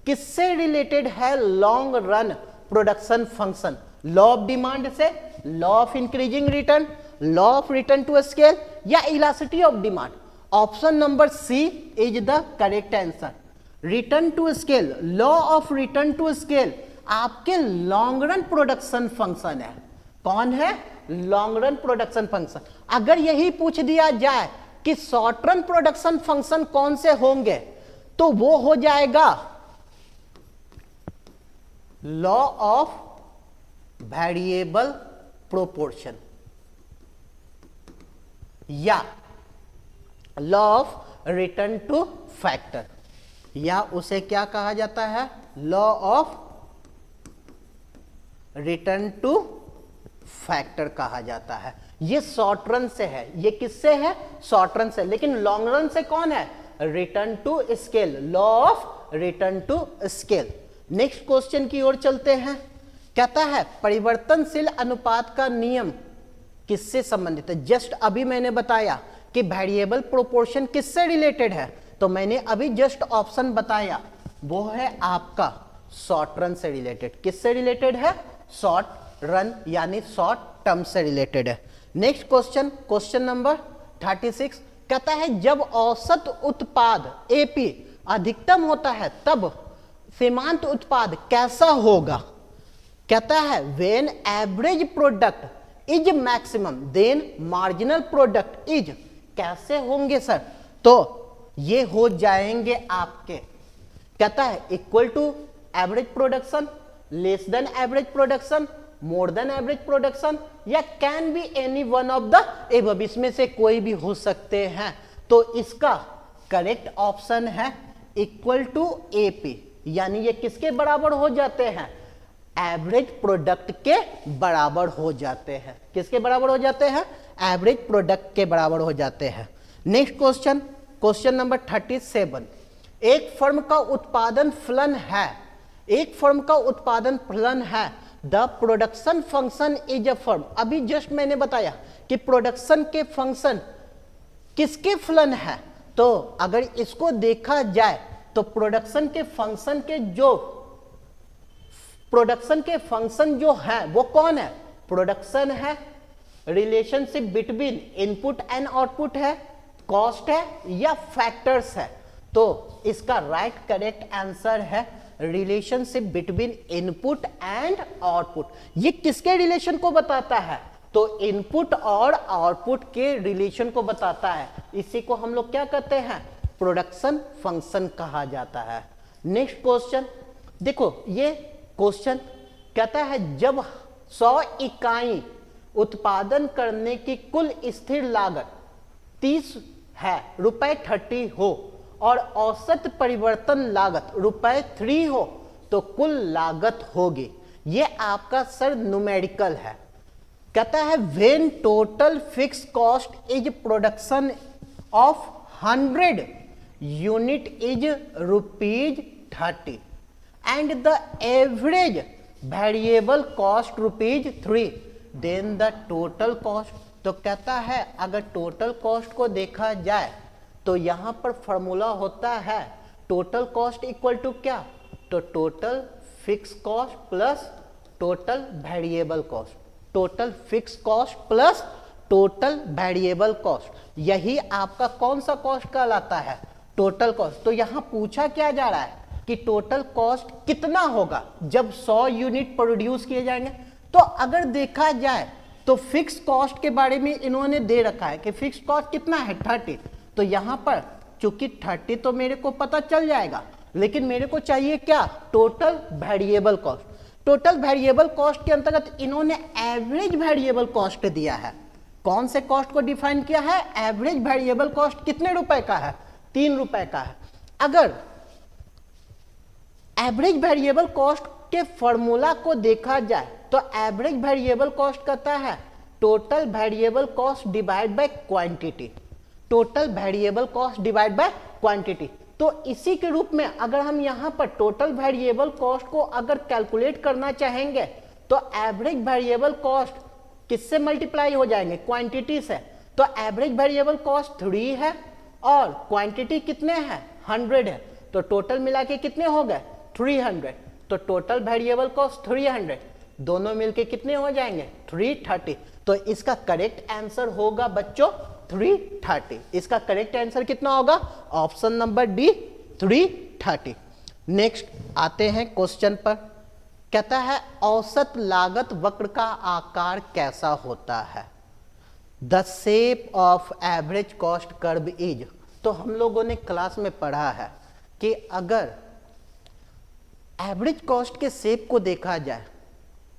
किससे रिलेटेड है long run production function? Law of demand से, law of increasing return, law of return to scale या elasticity of demand? Option number C is the correct answer. Return to scale, law of return to scale आपके long run production function है। कौन है? Long run production function. अगर यही पूछ दिया जाए कि शॉर्ट रन प्रोडक्शन फंक्शन कौन से होंगे, तो वो हो जाएगा लॉ ऑफ वेरिएबल प्रोपोर्शन या law of return two factor, या उसे क्या कहा जाता है? Law of return two factor कहा जाता है। ये शॉर्ट रन से है। ये किससे है? शॉर्ट रन से। लेकिन लॉन्ग रन से कौन है? Return to scale, law of return to scale. Next question की ओर चलते हैं। कहता है परिवर्तनशील अनुपात का नियम किससे संबंधित है? जस्ट अभी मैंने बताया कि वेरिएबल प्रोपोर्शन किससे रिलेटेड है, तो मैंने अभी जस्ट ऑप्शन बताया, वो है आपका शॉर्ट रन से रिलेटेड। किससे रिलेटेड है? शॉर्ट रन यानी शॉर्ट टर्म से रिलेटेड है। नेक्स्ट क्वेश्चन, क्वेश्चन नंबर 36 कहता है जब औसत उत्पाद एपी अधिकतम होता है तब सीमांत उत्पाद कैसा होगा? कहता है when average product is maximum then marginal product is, कैसे होंगे सर? तो ये हो जाएंगे आपके, कहता है equal to average production, less than average production, more than average production, या can be any one of the above, इसमें से कोई भी हो सकते हैं। तो इसका करेक्ट ऑप्शन है इक्वल टू एपी, यानी ये किसके बराबर हो जाते हैं? एवरेज प्रोडक्ट के बराबर हो जाते हैं। किसके बराबर हो जाते हैं? एवरेज प्रोडक्ट के बराबर हो जाते हैं। नेक्स्ट क्वेश्चन, क्वेश्चन नंबर 37, एक फर्म का उत्पादन फलन है, एक फर्म का उत्पादन फलन है, the production function is a firm. अभी जस्ट मैंने बताया कि प्रोडक्शन के फंक्शन किसके फलन है, तो अगर इसको देखा जाए तो प्रोडक्शन के फंक्शन के जो प्रोडक्शन के फंक्शन जो है वो कौन है? प्रोडक्शन है, relationship between input and output है, कॉस्ट है या फैक्टर्स है? तो इसका राइट करेक्ट आंसर है relationship between input and output. ये किसके रिलेशन को बताता है? तो इनपुट और आउटपुट के रिलेशन को बताता है। इसी को हम लोग क्या कहते हैं? प्रोडक्शन फंक्शन कहा जाता है। नेक्स्ट क्वेश्चन देखो, ये क्वेश्चन कहता है जब 100 इकाई उत्पादन करने की कुल स्थिर लागत 30 है, रुपए 30 हो, और औसत परिवर्तन लागत रुपए 3 हो, तो कुल लागत होगी। ये आपका सर न्यूमेरिकल है। कहता है when total fix cost is production of 100 unit is ₹30 and the average variable cost ₹3, then the total cost। तो कहता है अगर टोटल कॉस्ट को देखा जाए तो यहां पर फॉर्मूला होता है टोटल कॉस्ट इक्वल टू क्या, तो total fix cost plus total variable cost, total fix cost plus total variable cost, यही आपका कौन सा कॉस्ट कहलाता है, टोटल कॉस्ट। तो यहां पूछा क्या जा रहा है कि टोटल कॉस्ट कितना होगा जब 100 यूनिट प्रोड्यूस किए जाएंगे। तो अगर देखा जाए तो फिक्स कॉस्ट के बारे में इन्होंने दे रखा है कि फिक्स कॉस्ट कितना है 30, तो यहां पर चूंकि 30 तो मेरे को पता चल जाएगा, लेकिन मेरे को चाहिए क्या, total variable cost. Total variable cost के अंतर्गत इन्होंने एवरेज वेरिएबल कॉस्ट दिया है। कौन से कॉस्ट को डिफाइन किया है, एवरेज वेरिएबल कॉस्ट कितने रुपए का है, 3 रुपए का है। अगर एवरेज वेरिएबल कॉस्ट के फॉर्मूला को देखा जाए तो एवरेज वेरिएबल कॉस्ट कहता है total variable cost divide by quantity, total variable cost divide by quantity. तो इसी के रूप में अगर हम यहां पर टोटल वेरिएबल कॉस्ट को अगर कैलकुलेट करना चाहेंगे तो एवरेज वेरिएबल कॉस्ट किससे मल्टीप्लाई हो जाएंगे, क्वांटिटी से। तो एवरेज वेरिएबल कॉस्ट 3 है और क्वांटिटी कितने हैं, 100 है, तो टोटल मिला के कितने हो गए 300। तो टोटल वेरिएबल कॉस्ट 300, दोनों मिलके कितने हो जाएंगे 330। तो इसका करेक्ट आंसर होगा बच्चों 330। इसका करेक्ट आंसर कितना होगा, ऑप्शन नंबर डी 330। नेक्स्ट आते हैं क्वेश्चन पर। कहता है औसत लागत वक्र का आकार कैसा होता है, the shape of average cost curve is. तो हम लोगों ने क्लास में पढ़ा है कि अगर एवरेज कॉस्ट के शेप को देखा जाए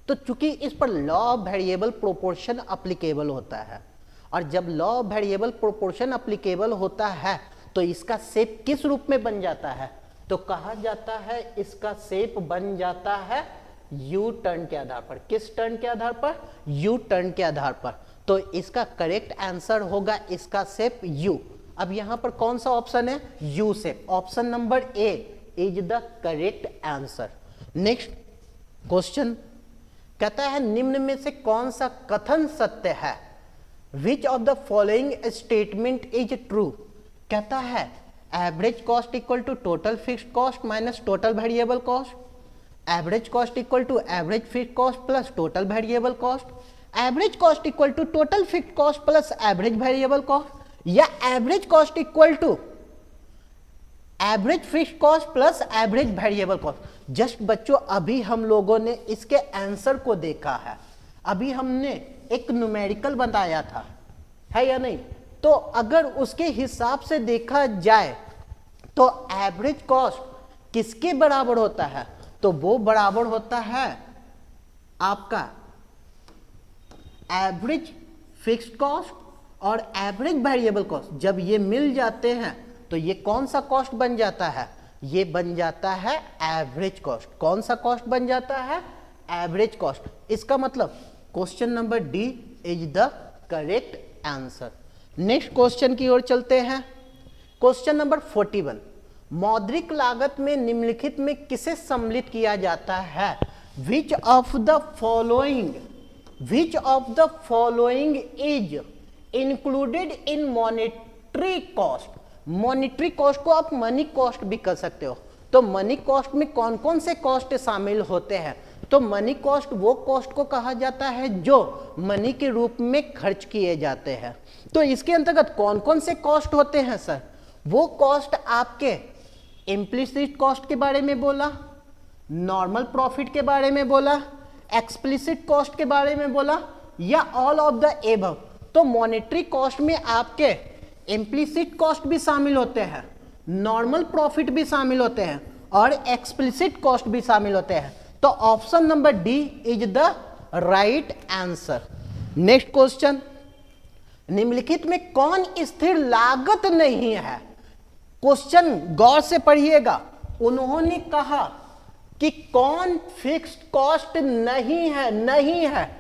तो चूंकि इस पर law of variable proportion applicable होता है, और जब law of variable proportion applicable होता है तो इसका शेप किस रूप में बन जाता है, तो कहा जाता है इसका शेप बन जाता है यू टर्न के आधार पर। किस टर्न के आधार पर, यू टर्न के आधार पर। तो इसका करेक्ट आंसर होगा इसका शेप यू। अब यहां पर कौन सा ऑप्शन है, U shape, option number A is the correct answer. Next question कहता है निम्न में से कौन सा कथन सत्य है, which of the following statement is true. कहता है average cost equal to total fixed cost minus total variable cost, average cost equal to average fixed cost plus total variable cost, average cost equal to total fixed cost plus average variable cost, या average cost equal to average fixed cost plus average variable cost. Just बच्चों अभी हम लोगों ने इसके answer को देखा है, अभी हमने एक न्यूमेरिकल बताया था, है या नहीं। तो अगर उसके हिसाब से देखा जाए तो एवरेज कॉस्ट किसके बराबर होता है, तो वो बराबर होता है आपका एवरेज फिक्स्ड कॉस्ट और एवरेज वेरिएबल कॉस्ट। जब ये मिल जाते हैं तो ये कौन सा कॉस्ट बन जाता है, ये बन जाता है एवरेज कॉस्ट। कौन सा कॉस्ट बन जाता है, एवरेज कॉस्ट। इसका मतलब question number D is the correct answer. Next question की ओर चलते हैं। क्वेश्चन नंबर 41, मौद्रिक लागत में निम्नलिखित में किसे सम्मिलित किया जाता है, which of the following is included in monetary cost. Monetary cost को आप मनी कॉस्ट भी कर सकते हो। तो मनी कॉस्ट में कौन कौन से कॉस्ट शामिल होते हैं, तो मनी कॉस्ट वो कॉस्ट को कहा जाता है जो मनी के रूप में खर्च किए जाते हैं। तो इसके अंतर्गत कौन कौन से कॉस्ट होते हैं सर, वो कॉस्ट आपके इम्प्लिसिट कॉस्ट के बारे में बोला, नॉर्मल प्रॉफिट के बारे में बोला, एक्सप्लिसिट कॉस्ट के बारे में बोला, या ऑल ऑफ द एबव। तो मॉनेटरी कॉस्ट में आपके इम्प्लिसिट कॉस्ट भी शामिल होते हैं, नॉर्मल प्रॉफिट भी शामिल होते हैं और एक्सप्लिसिट कॉस्ट भी शामिल होते हैं। तो option number D is the right answer. Next question, निम्नलिखित में कौन स्थिर लागत नहीं है। क्वेश्चन गौर से पढ़िएगा, उन्होंने कहा कि कौन फिक्स्ड कॉस्ट नहीं है।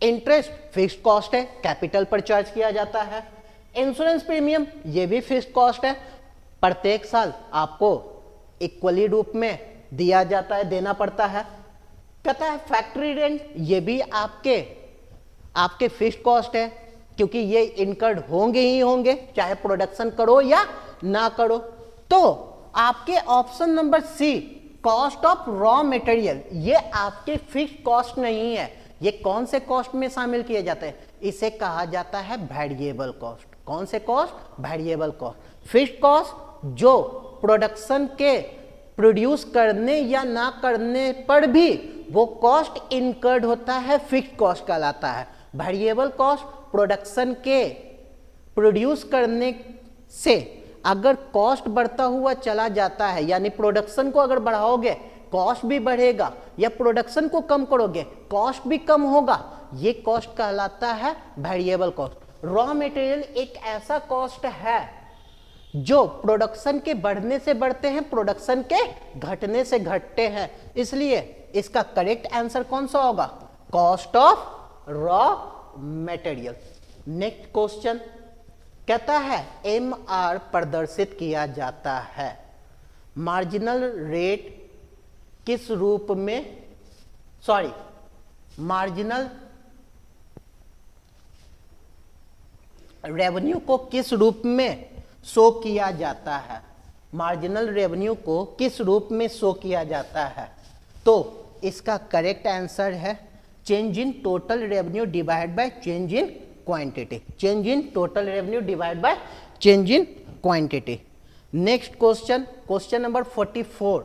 इंटरेस्ट फिक्स्ड कॉस्ट है, कैपिटल पर चार्ज किया जाता है। इंश्योरेंस प्रीमियम ये भी फिक्स्ड कॉस्ट है, प्रत्येक साल आपको इक्वली रूप में दिया जाता है, देना पड़ता है। कहता है फैक्ट्री रेंट ये भी आपके फिक्स्ड कॉस्ट है, क्योंकि ये इनकर्ड होंगे ही होंगे चाहे प्रोडक्शन करो या ना करो। तो आपके option number C, cost of raw material, ये आपके फिक्स्ड कॉस्ट नहीं है। ये कौन से कॉस्ट में शामिल किए जाते हैं? इसे कहा जाता है वेरिएबल कॉस्ट। कौन से cost? Variable cost. Fixed cost जो प्रोडक्शन के प्रोड्यूस करने या ना करने पर भी वो कॉस्ट इनकर्ड होता है, फिक्स्ड कॉस्ट कहलाता है। वेरिएबल कॉस्ट प्रोडक्शन के प्रोड्यूस करने से अगर कॉस्ट बढ़ता हुआ चला जाता है, यानी प्रोडक्शन को अगर बढ़ाओगे कॉस्ट भी बढ़ेगा, या प्रोडक्शन को कम करोगे कॉस्ट भी कम होगा, ये कॉस्ट कहलाता है वेरिएबल कॉस्ट। रॉ मटेरियल एक ऐसा कॉस्ट है जो प्रोडक्शन के बढ़ने से बढ़ते हैं, प्रोडक्शन के घटने से घटते हैं, इसलिए इसका करेक्ट आंसर कौन सा होगा? Cost of raw material. Next question कहता है MR प्रदर्शित किया जाता है, मार्जिनल रेट किस रूप में, मार्जिनल रेवेन्यू को किस रूप में शो किया जाता है? मार्जिनल रेवेन्यू को किस रूप में शो किया जाता है? तो इसका करेक्ट आंसर है change in total revenue divide by change in quantity. Change in total revenue divide by change in quantity. Next question, question number 44,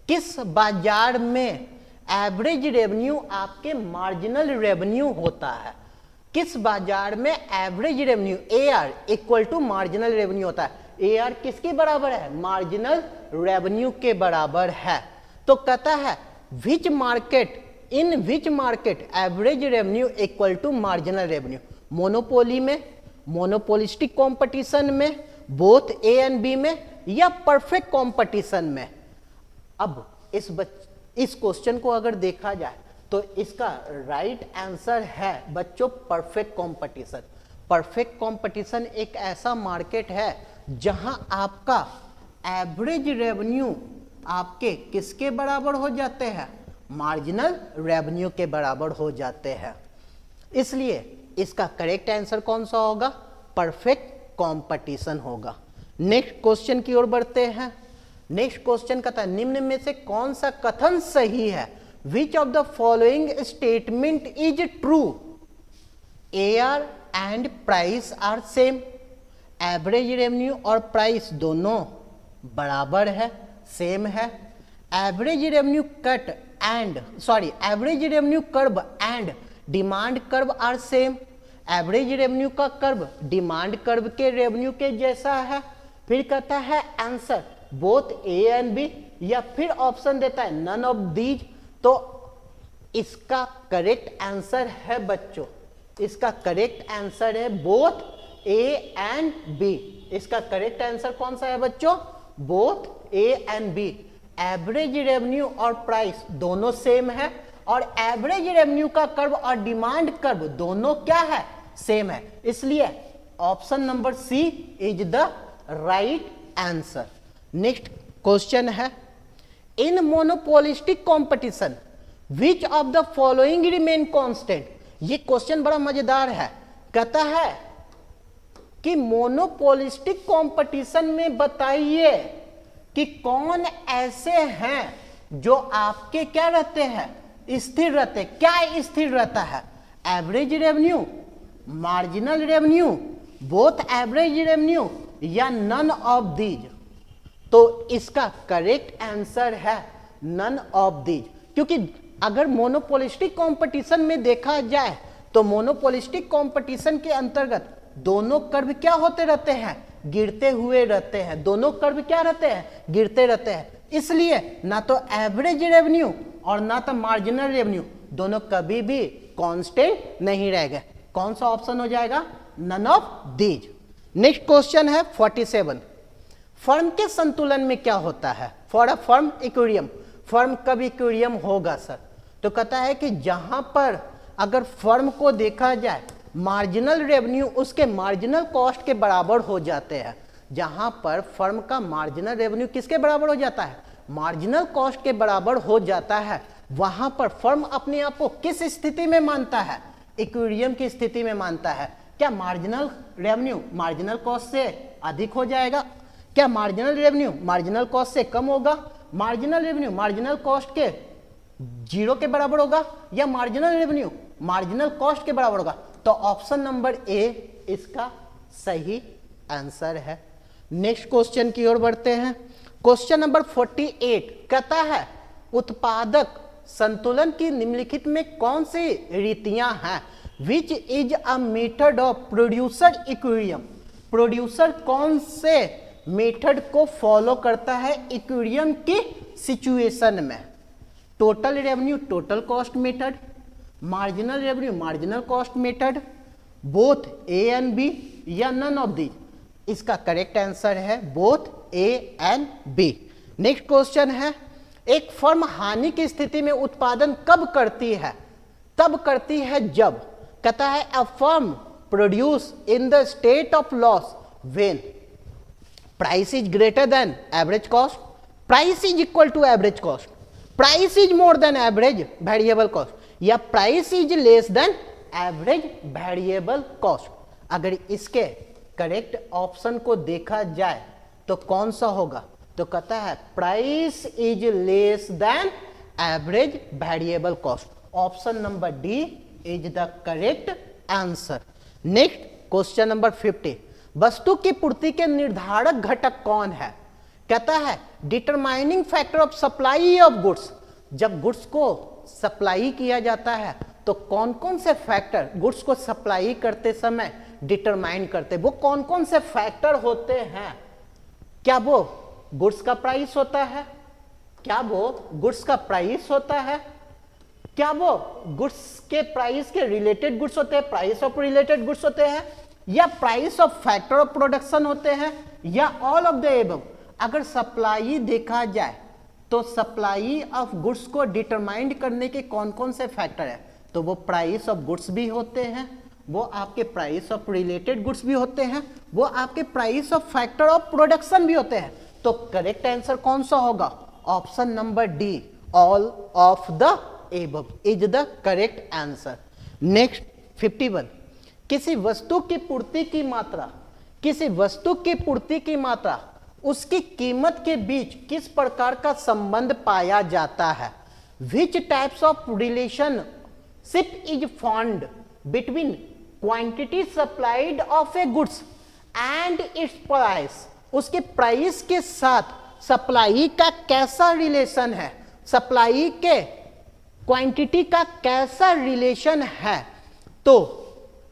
किस बाजार में एवरेज रेवेन्यू आपके मार्जिनल रेवेन्यू होता है? किस बाजार में average revenue AR equal to marginal revenue होता है? AR किसके बराबर है? मार्जिनल रेवेन्यू के बराबर है। तो कहता है which market, in which market average revenue equal to marginal revenue? Monopoly में, मोनोपोलिस्टिक कंपटीशन में, बोथ A एंड B में, या परफेक्ट कंपटीशन में? अब इस क्वेश्चन को अगर देखा जाए तो इसका राइट आंसर है बच्चों परफेक्ट कंपटीशन। परफेक्ट कंपटीशन एक ऐसा मार्केट है जहां आपका एवरेज रेवेन्यू आपके किसके बराबर हो जाते हैं? मार्जिनल रेवेन्यू के बराबर हो जाते हैं। इसलिए इसका करेक्ट आंसर कौन सा होगा? परफेक्ट कंपटीशन होगा। नेक्स्ट क्वेश्चन की ओर बढ़ते हैं। नेक्स्ट क्वेश्चन कहता है निम्न में से कौन सा कथन सही है? Which of the following statement is true? AR and price are same. Average revenue और प्राइस दोनों बराबर है, सेम है। Average revenue cut and average revenue curve and demand curve are same. Average revenue का कर्व डिमांड कर्व के revenue के जैसा है। फिर कहता है answer both A and B, या फिर ऑप्शन देता है नन ऑफ दीज। तो इसका करेक्ट आंसर है बच्चों, इसका करेक्ट आंसर है बोथ A एंड B। इसका करेक्ट आंसर कौन सा है बच्चों? Both A and B। Average revenue और प्राइस दोनों सेम है, और एवरेज रेवेन्यू का कर्व और डिमांड कर्व दोनों क्या है? सेम है। इसलिए option number C is the right answer. Next question है in monopolistic competition which of the following remain constant? ये क्वेश्चन बड़ा मजेदार है। कहता है कि मोनोपोलिस्टिक कंपटीशन में बताइए कि कौन ऐसे हैं जो आपके क्या रहते हैं? स्थिर रहते। क्या स्थिर रहता है? Average revenue, marginal revenue, both average revenue, या नन ऑफ दीज? तो इसका करेक्ट आंसर है नन ऑफ दीज, क्योंकि अगर मोनोपोलिस्टिक कंपटीशन में देखा जाए तो मोनोपोलिस्टिक कंपटीशन के अंतर्गत दोनों कर्व क्या होते रहते हैं? गिरते हुए रहते हैं। दोनों कर्व क्या रहते हैं? गिरते रहते हैं। इसलिए ना तो एवरेज रेवेन्यू और ना तो मार्जिनल रेवेन्यू दोनों कभी भी कांस्टेंट नहीं रहेगा। कौन सा ऑप्शन हो जाएगा? None of these. Next question है 47, फर्म के संतुलन में क्या होता है? For a firm equilibrium. Firm कब इक्विलिब्रियम होगा सर? तो कहता है कि जहां पर अगर फर्म को देखा जाए मार्जिनल रेवेन्यू उसके मार्जिनल कॉस्ट के बराबर हो जाते हैं। जहां पर फर्म का मार्जिनल रेवेन्यू किसके बराबर हो जाता है? मार्जिनल कॉस्ट के बराबर हो जाता है, वहां पर फर्म अपने आप को किस स्थिति में मानता है? इक्विलिब्रियम की स्थिति में मानता है? क्या मार्जिनल रेवेन्यू मार्जिनल कॉस्ट से अधिक हो जाएगा? क्या मार्जिनल रेवेन्यू मार्जिनल कॉस्ट से कम होगा? मार्जिनल रेवेन्यू मार्जिनल कॉस्ट के 0 के बराबर होगा? या मार्जिनल रेवेन्यू मार्जिनल कॉस्ट के बराबर होगा? तो ऑप्शन नंबर ए इसका सही आंसर है। नेक्स्ट क्वेश्चन की ओर बढ़ते हैं। क्वेश्चन नंबर 48 कहता है उत्पादक संतुलन की निम्नलिखित में कौन सी रीतियां हैं? Which is a method of producer equilibrium. Producer कौन से मेथड को फॉलो करता है इक्विलिब्रियम की सिचुएशन में? Total revenue total cost method, marginal revenue marginal cost method, both A and B, या नन ऑफ दीज? इसका करेक्ट आंसर है both A and B. Next question है एक फर्म हानि की स्थिति में उत्पादन कब करती है? तब करती है जब, कहता है a firm produce in the state of loss when price is greater than average cost, price is equal to average cost, price is more than average variable cost, या price is less than average variable cost. अगर इसके correct option को देखा जाए तो कौन सा होगा? तो कहता है price is less than average variable cost. Option number D is the correct answer. Next question number 50 वस्तु की पूर्ति के निर्धारक घटक कौन है? कहता है determining factor of supply of goods. जब गुड्स को सप्लाई किया जाता है तो कौन कौन से फैक्टर गुड्स को सप्लाई करते समय डिटरमाइन करते, वो कौन कौन से फैक्टर होते हैं? क्या वो गुड्स का प्राइस होता है? क्या वो गुड्स का प्राइस होता है? क्या वो गुड्स के प्राइस के रिलेटेड गुड्स होते हैं, प्राइस ऑफ रिलेटेड गुड्स होते हैं, या price of factor of production होते हैं, या ऑल ऑफ द एबव? अगर सप्लाई देखा जाए तो सप्लाई ऑफ गुड्स को डिटरमाइन करने के कौन कौन से फैक्टर है? तो वो प्राइस ऑफ गुड्स भी होते हैं, वो आपके प्राइस ऑफ रिलेटेड गुड्स भी होते हैं, वो आपके price of factor of production भी होते हैं। तो करेक्ट आंसर कौन सा होगा? Option number D all of the above is the correct answer. Next 51 किसी वस्तु की पूर्ति की मात्रा, किसी वस्तु की पूर्ति की मात्रा उसकी कीमत के बीच किस प्रकार का संबंध पाया जाता है? Which types of relationship is found between quantity supplied of A goods and it's price. उसके प्राइस के साथ सप्लाई का कैसा रिलेशन है? सप्लाई के क्वांटिटी का कैसा रिलेशन है? तो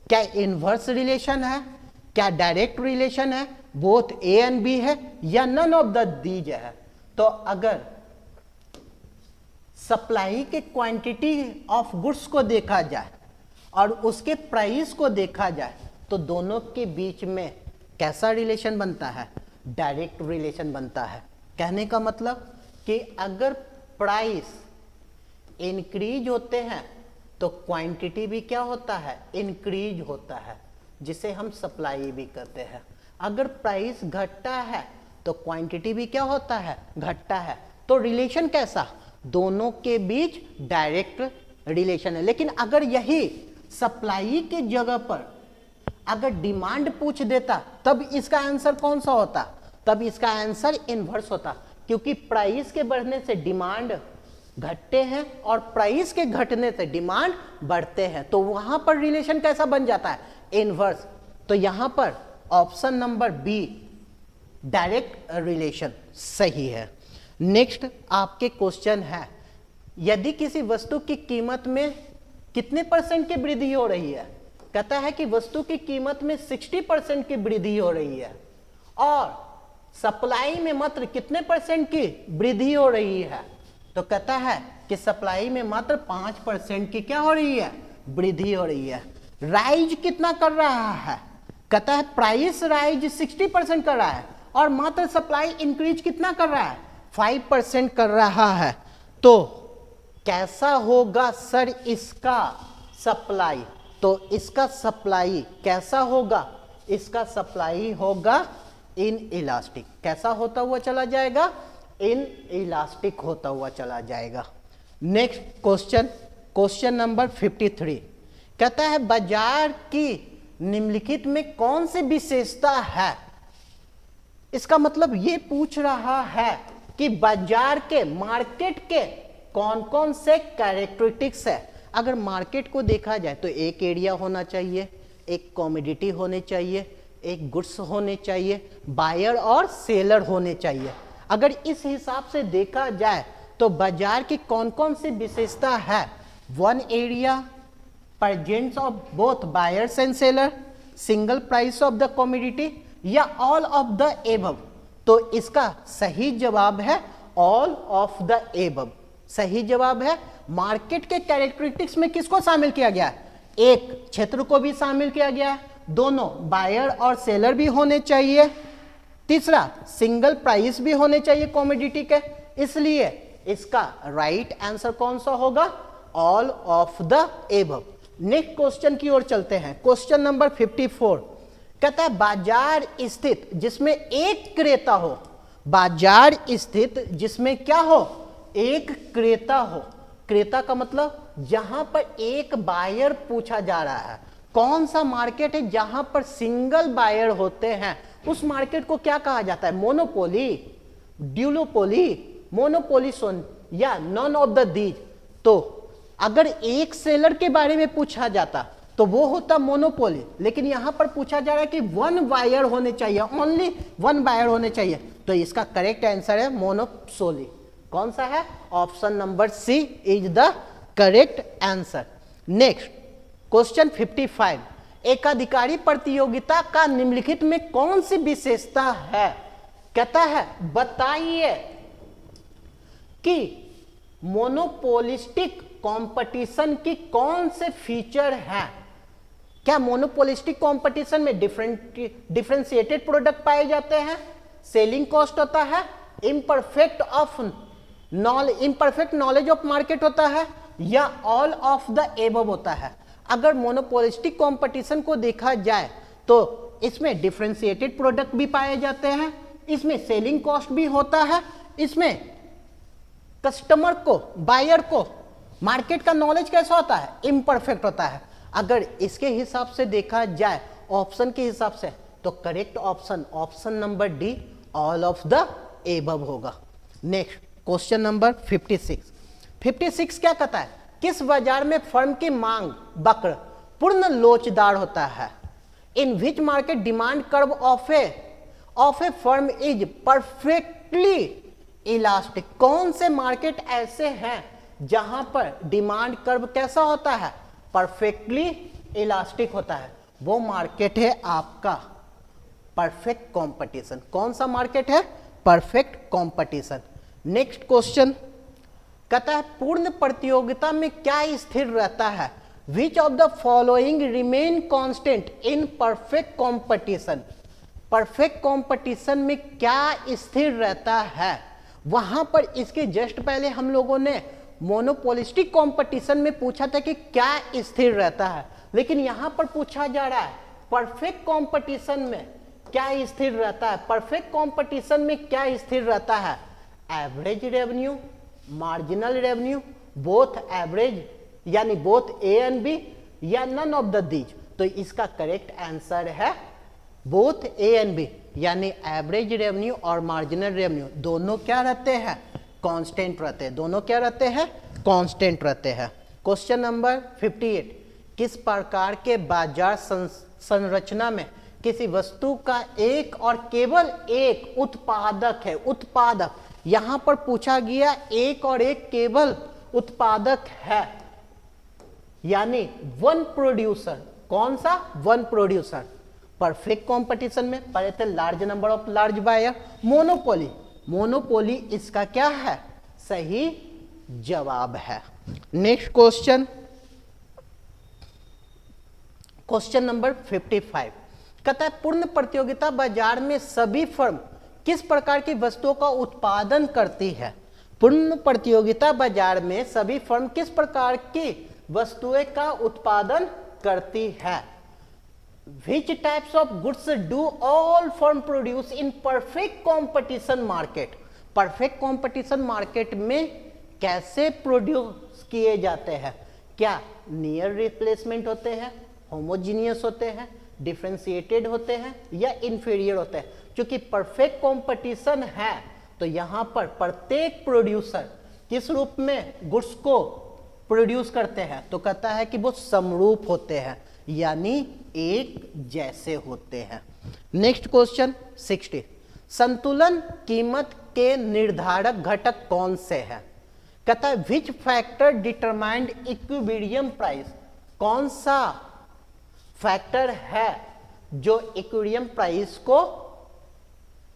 क्या इनवर्स रिलेशन है, क्या डायरेक्ट रिलेशन है, बोथ ए एंड बी है, या नन ऑफ द दीज है? तो अगर सप्लाई के क्वांटिटी ऑफ गुड्स को देखा जाए और उसके प्राइस को देखा जाए तो दोनों के बीच में कैसा रिलेशन बनता है? डायरेक्ट रिलेशन बनता है। कहने का मतलब कि अगर प्राइस इंक्रीज होते हैं तो क्वांटिटी भी क्या होता है? इंक्रीज होता है, जिसे हम सप्लाई भी करते हैं। अगर प्राइस घटता है तो क्वांटिटी भी क्या होता है? घटता है। तो रिलेशन कैसा? दोनों के बीच डायरेक्ट रिलेशन है। लेकिन अगर यही सप्लाई के जगह पर अगर डिमांड पूछ देता तब इसका आंसर कौन सा होता? तब इसका आंसर इनवर्स होता, क्योंकि प्राइस के बढ़ने से डिमांड घटते हैं और प्राइस के घटने से डिमांड बढ़ते हैं। तो वहां पर रिलेशन कैसा बन जाता है? इनवर्स। तो यहां पर option number B direct relation सही है। नेक्स्ट आपके क्वेश्चन है यदि किसी वस्तु की कीमत में कितने परसेंट की वृद्धि हो रही है? कहता है कि वस्तु की कीमत में 60% की वृद्धि हो रही है और सप्लाई में मात्र कितने परसेंट की वृद्धि हो रही है? तो कहता है कि सप्लाई में मात्र 5% की क्या हो रही है? वृद्धि हो रही है। राइज कितना कर रहा है? कहता है प्राइस राइज 60% कर रहा है और मात्र सप्लाई इंक्रीज कितना कर रहा है? 5% कर रहा है। तो कैसा होगा सर इसका सप्लाई? तो इसका सप्लाई कैसा होगा? इसका सप्लाई होगा इन इलास्टिक। कैसा होता हुआ चला जाएगा? इन इलास्टिक होता हुआ चला जाएगा। नेक्स्ट क्वेश्चन, क्वेश्चन नंबर 53 कहता है बाजार की निम्नलिखित में कौन सी विशेषता है। इसका मतलब ये पूछ रहा है कि बाजार के, मार्केट के कौन कौन से कैरेक्टरिस्टिक्स है। अगर मार्केट को देखा जाए तो एक एरिया होना चाहिए, एक कमोडिटी होने चाहिए, एक गुड्स होने चाहिए, बायर और सेलर होने चाहिए। अगर इस हिसाब से देखा जाए तो बाजार की कौन कौन सी विशेषता है, one area, presence of both buyers and seller, single price of the commodity या ऑल ऑफ द एबव। तो इसका सही जवाब है ऑल ऑफ द एबव। सही जवाब है। मार्केट के कैरेक्टरिस्टिक्स में किसको शामिल किया गया है, एक क्षेत्र को भी शामिल किया गया है, दोनों बायर और सेलर भी होने चाहिए, तीसरा सिंगल प्राइस भी होने चाहिए कमोडिटी के। इसलिए इसका राइट आंसर कौन सा होगा, all of the above. Next question की ओर चलते हैं। क्वेश्चन नंबर 54 कहता है बाजार स्थित जिसमें एक क्रेता हो। बाजार स्थित जिसमें क्या हो, एक क्रेता हो। क्रेता का मतलब जहां पर एक बायर पूछा जा रहा है। कौन सा मार्केट है जहां पर सिंगल बायर होते हैं, उस मार्केट को क्या कहा जाता है, मोनोपोली, ड्यूलोपोली, मोनोपोलिसोन या नॉन ऑफ द दीज। तो अगर एक सेलर के बारे में पूछा जाता तो वो होता मोनोपोली, लेकिन यहां पर पूछा जा रहा है कि वन बायर होने चाहिए, ओनली वन बायर होने चाहिए। तो इसका करेक्ट आंसर है मोनोपोली। कौन सा है, option number C is the correct answer. Next question 55 एकाधिकारी प्रतियोगिता का निम्नलिखित में कौन सी विशेषता है। कहता है बताइए कि मोनोपोलिस्टिक कंपटीशन की कौन से फीचर है। क्या मोनोपोलिस्टिक कंपटीशन में डिफरेंशिएटेड प्रोडक्ट पाए जाते हैं, सेलिंग कॉस्ट होता है, इम्परफेक्ट नॉलेज ऑफ मार्केट होता है, या ऑल ऑफ द एबव होता है। अगर मोनोपोलिस्टिक कंपटीशन को देखा जाए तो इसमें डिफरेंशिएटेड प्रोडक्ट भी पाए जाते हैं, इसमें सेलिंग कॉस्ट भी होता है, इसमें कस्टमर को, बायर को मार्केट का नॉलेज कैसा होता है, इम्परफेक्ट होता है। अगर इसके हिसाब से देखा जाए, ऑप्शन के हिसाब से, तो correct option number D all of the above होगा। नेक्स्ट क्वेश्चन नंबर 56 क्या कहता है, किस बाजार में फर्म की मांग वक्र पूर्ण लोचदार होता है। In which market demand curve of a firm is perfectly elastic. कौन से मार्केट ऐसे हैं जहां पर डिमांड कर्व कैसा होता है, परफेक्टली इलास्टिक होता है। वो मार्केट है आपका परफेक्ट कंपटीशन। कौन सा मार्केट है, परफेक्ट कंपटीशन। नेक्स्ट क्वेश्चन कहता है पूर्ण प्रतियोगिता में क्या स्थिर रहता है, which of the following remain constant in perfect competition. Perfect competition में क्या स्थिर रहता है। वहां पर इसके जस्ट पहले हम लोगों ने मोनोपोलिस्टिक कंपटीशन में पूछा था कि क्या स्थिर रहता है, लेकिन यहां पर पूछा जा रहा है परफेक्ट कंपटीशन में क्या स्थिर रहता है। परफेक्ट कंपटीशन में क्या स्थिर रहता है, average revenue, marginal revenue, both average यानी बोथ ए एंड बी, या नन ऑफ द दीज। तो इसका करेक्ट आंसर है बोथ ए एंड बी, यानी एवरेज रेवेन्यू और मार्जिनल रेवेन्यू दोनों क्या रहते हैं, कांस्टेंट रहते हैं। दोनों क्या रहते हैं, कांस्टेंट रहते हैं। क्वेश्चन नंबर 58 किस प्रकार के बाजार संरचना में किसी वस्तु का एक और केवल एक उत्पादक है। उत्पादक यहां पर पूछा गया, एक और एक केवल उत्पादक है, यानी वन प्रोड्यूसर। कौन सा, वन प्रोड्यूसर। परफेक्ट कंपटीशन में पढ़े थे large number of large buyer. Monopoly, monopoly इसका क्या है, सही जवाब है। नेक्स्ट क्वेश्चन, क्वेश्चन नंबर 55 कहता है पूर्ण प्रतियोगिता बाजार में सभी फर्म किस प्रकार की वस्तुओं का उत्पादन करती है। पूर्ण प्रतियोगिता बाजार में सभी फर्म किस प्रकार की वस्तुएं का उत्पादन करती है। Which types of goods do all firm produce in perfect competition market? Perfect competition market में कैसे प्रोड्यूस किए जाते हैं, क्या नियर रिप्लेसमेंट होते हैं, होमोजीनियस होते हैं, डिफरेंशिएटेड होते हैं या इंफीरियर होते हैं? क्योंकि परफेक्ट कंपटीशन है तो यहां पर प्रत्येक प्रोड्यूसर किस रूप में गुड्स को प्रोड्यूस करते हैं? तो कहता है कि वो समरूप होते हैं, यानी एक जैसे होते हैं। नेक्स्ट क्वेश्चन 60, संतुलन कीमत के निर्धारक घटक कौन से हैं? कहता है which factor determined equilibrium price? कौन सा फैक्टर है जो इक्विलिब्रियम प्राइस को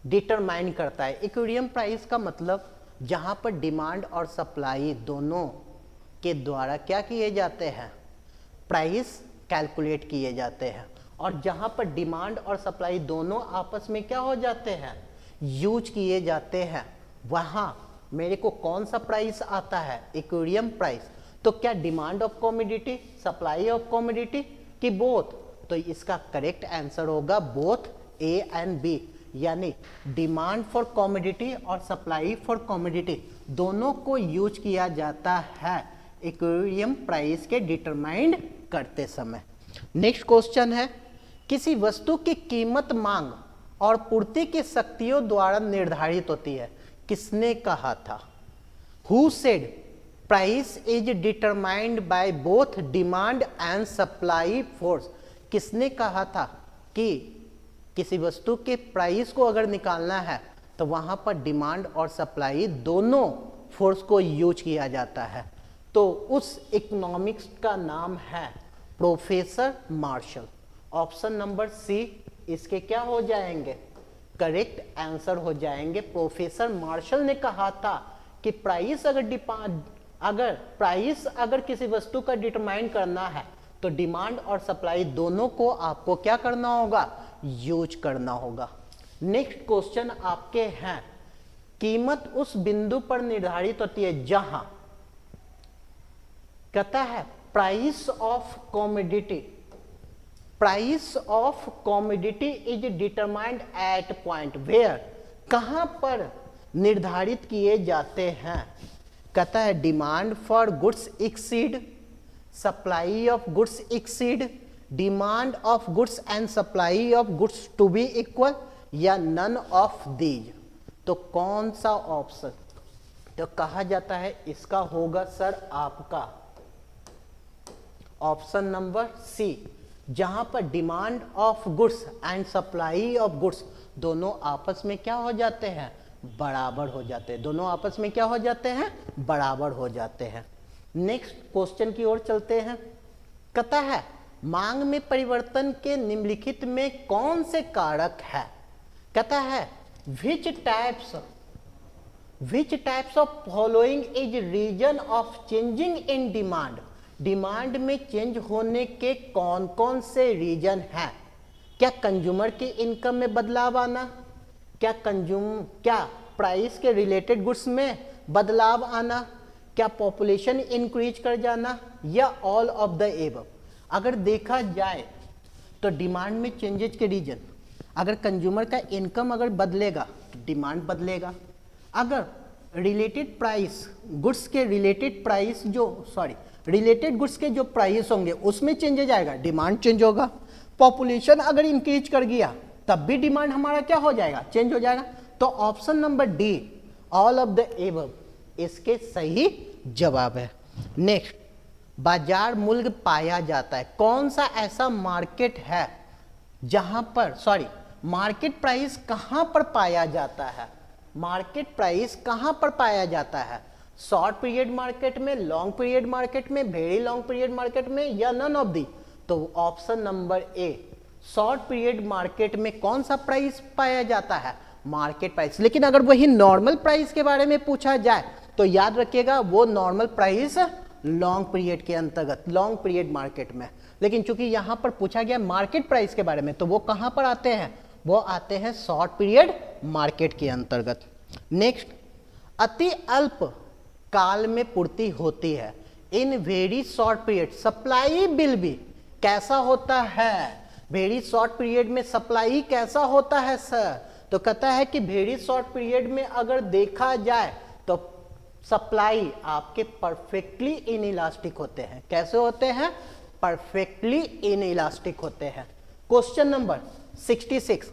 डिटरमाइन करता है? इक्विलिब्रियम प्राइस का मतलब जहां पर डिमांड और सप्लाई दोनों के द्वारा क्या किए जाते हैं? प्राइस कैलकुलेट किए जाते हैं। और जहां पर डिमांड और सप्लाई दोनों आपस में क्या हो जाते हैं? यूज किए जाते हैं, वहां मेरे को कौन सा प्राइस आता है? Equilibrium price. तो क्या demand of commodity, supply of commodity कि बोथ? तो इसका करेक्ट आंसर होगा बोथ ए एंड बी, यानी डिमांड फॉर कमोडिटी और सप्लाई फॉर कमोडिटी दोनों को यूज किया जाता है इक्विलिब्रियम प्राइस के डिटरमाइंड करते समय। नेक्स्ट क्वेश्चन है, किसी वस्तु की कीमत मांग और पूर्ति की शक्तियों द्वारा निर्धारित होती है? किसने कहा था? Who said price is determined by both demand and supply force? किसने कहा था कि किसी वस्तु के प्राइस को अगर निकालना है तो वहां पर डिमांड और सप्लाई दोनों फोर्स को यूज किया जाता है? तो उस इकोनॉमिक्स का नाम है professor Marshall. Option number C इसके क्या हो जाएंगे? करेक्ट आंसर हो जाएंगे। प्रोफेसर मार्शल ने कहा था कि प्राइस अगर किसी वस्तु का डिटरमाइन करना है तो डिमांड और सप्लाई दोनों को आपको क्या करना होगा? यूज करना होगा। नेक्स्ट क्वेश्चन आपके हैं, कीमत उस बिंदु पर निर्धारित होती है जहां कहता है price of commodity is determined at point where? कहां पर निर्धारित किए जाते हैं? कहता है demand for goods exceed, supply of goods exceed, demand of goods and supply of goods to be equal, या नन ऑफ दीज? तो कौन सा ऑप्शन तो कहा जाता है इसका होगा सर आपका ऑप्शन नंबर सी, जहां पर demand of goods and supply of goods दोनों आपस में क्या हो जाते हैं? बराबर हो जाते हैं। दोनों आपस में क्या हो जाते हैं? बराबर हो जाते हैं। नेक्स्ट क्वेश्चन की ओर चलते हैं। कहता है मांग में परिवर्तन के निम्नलिखित में कौन से कारक है? कहता है which types of following is reason of changing in demand? Demand में चेंज होने के कौन कौन से रीजन हैं? क्या कंज्यूमर की इनकम में बदलाव आना, क्या प्राइस के रिलेटेड गुड्स में बदलाव आना, क्या पॉपुलेशन इंक्रीज कर जाना, या ऑल ऑफ द एबव? अगर देखा जाए तो डिमांड में चेंजेस के रीजन, अगर कंज्यूमर का इनकम अगर बदलेगा तो डिमांड बदलेगा। अगर रिलेटेड गुड्स के जो प्राइस होंगे उसमें चेंजेज आएगा, डिमांड चेंज होगा। पॉपुलेशन अगर इंक्रीज कर गया तब भी डिमांड हमारा क्या हो जाएगा? चेंज हो जाएगा। तो option number D all of the above इसके सही जवाब है। नेक्स्ट, बाजार मूल्य पाया जाता है। कौन सा ऐसा मार्केट है जहां पर मार्केट प्राइस कहां पर पाया जाता है? मार्केट प्राइस कहां पर पाया जाता है? शॉर्ट पीरियड मार्केट में, लॉन्ग पीरियड मार्केट में, वेरी लॉन्ग पीरियड मार्केट में, या नन ऑफ दी? तो ऑप्शन नंबर ए शॉर्ट पीरियड मार्केट में कौन सा प्राइस पाया जाता है? Market price. लेकिन अगर वही नॉर्मल प्राइस के बारे में पूछा जाए तो याद रखिएगा वो नॉर्मल प्राइस लॉन्ग पीरियड के अंतर्गत, लॉन्ग पीरियड मार्केट में। लेकिन चूंकि यहां पर पूछा गया मार्केट प्राइस के बारे में तो वो कहां पर आते हैं? वो आते हैं शॉर्ट पीरियड मार्केट के अंतर्गत। नेक्स्ट, अति अल्प काल में पूर्ति होती है। In very short period supply will be कैसा होता है? वेरी शॉर्ट पीरियड में सप्लाई कैसा होता है सर? तो कहता है कि वेरी शॉर्ट पीरियड में अगर देखा जाए तो सप्लाई आपके परफेक्टली इनइलास्टिक होते हैं। कैसे होते हैं? परफेक्टली इनइलास्टिक होते हैं। क्वेश्चन नंबर 66,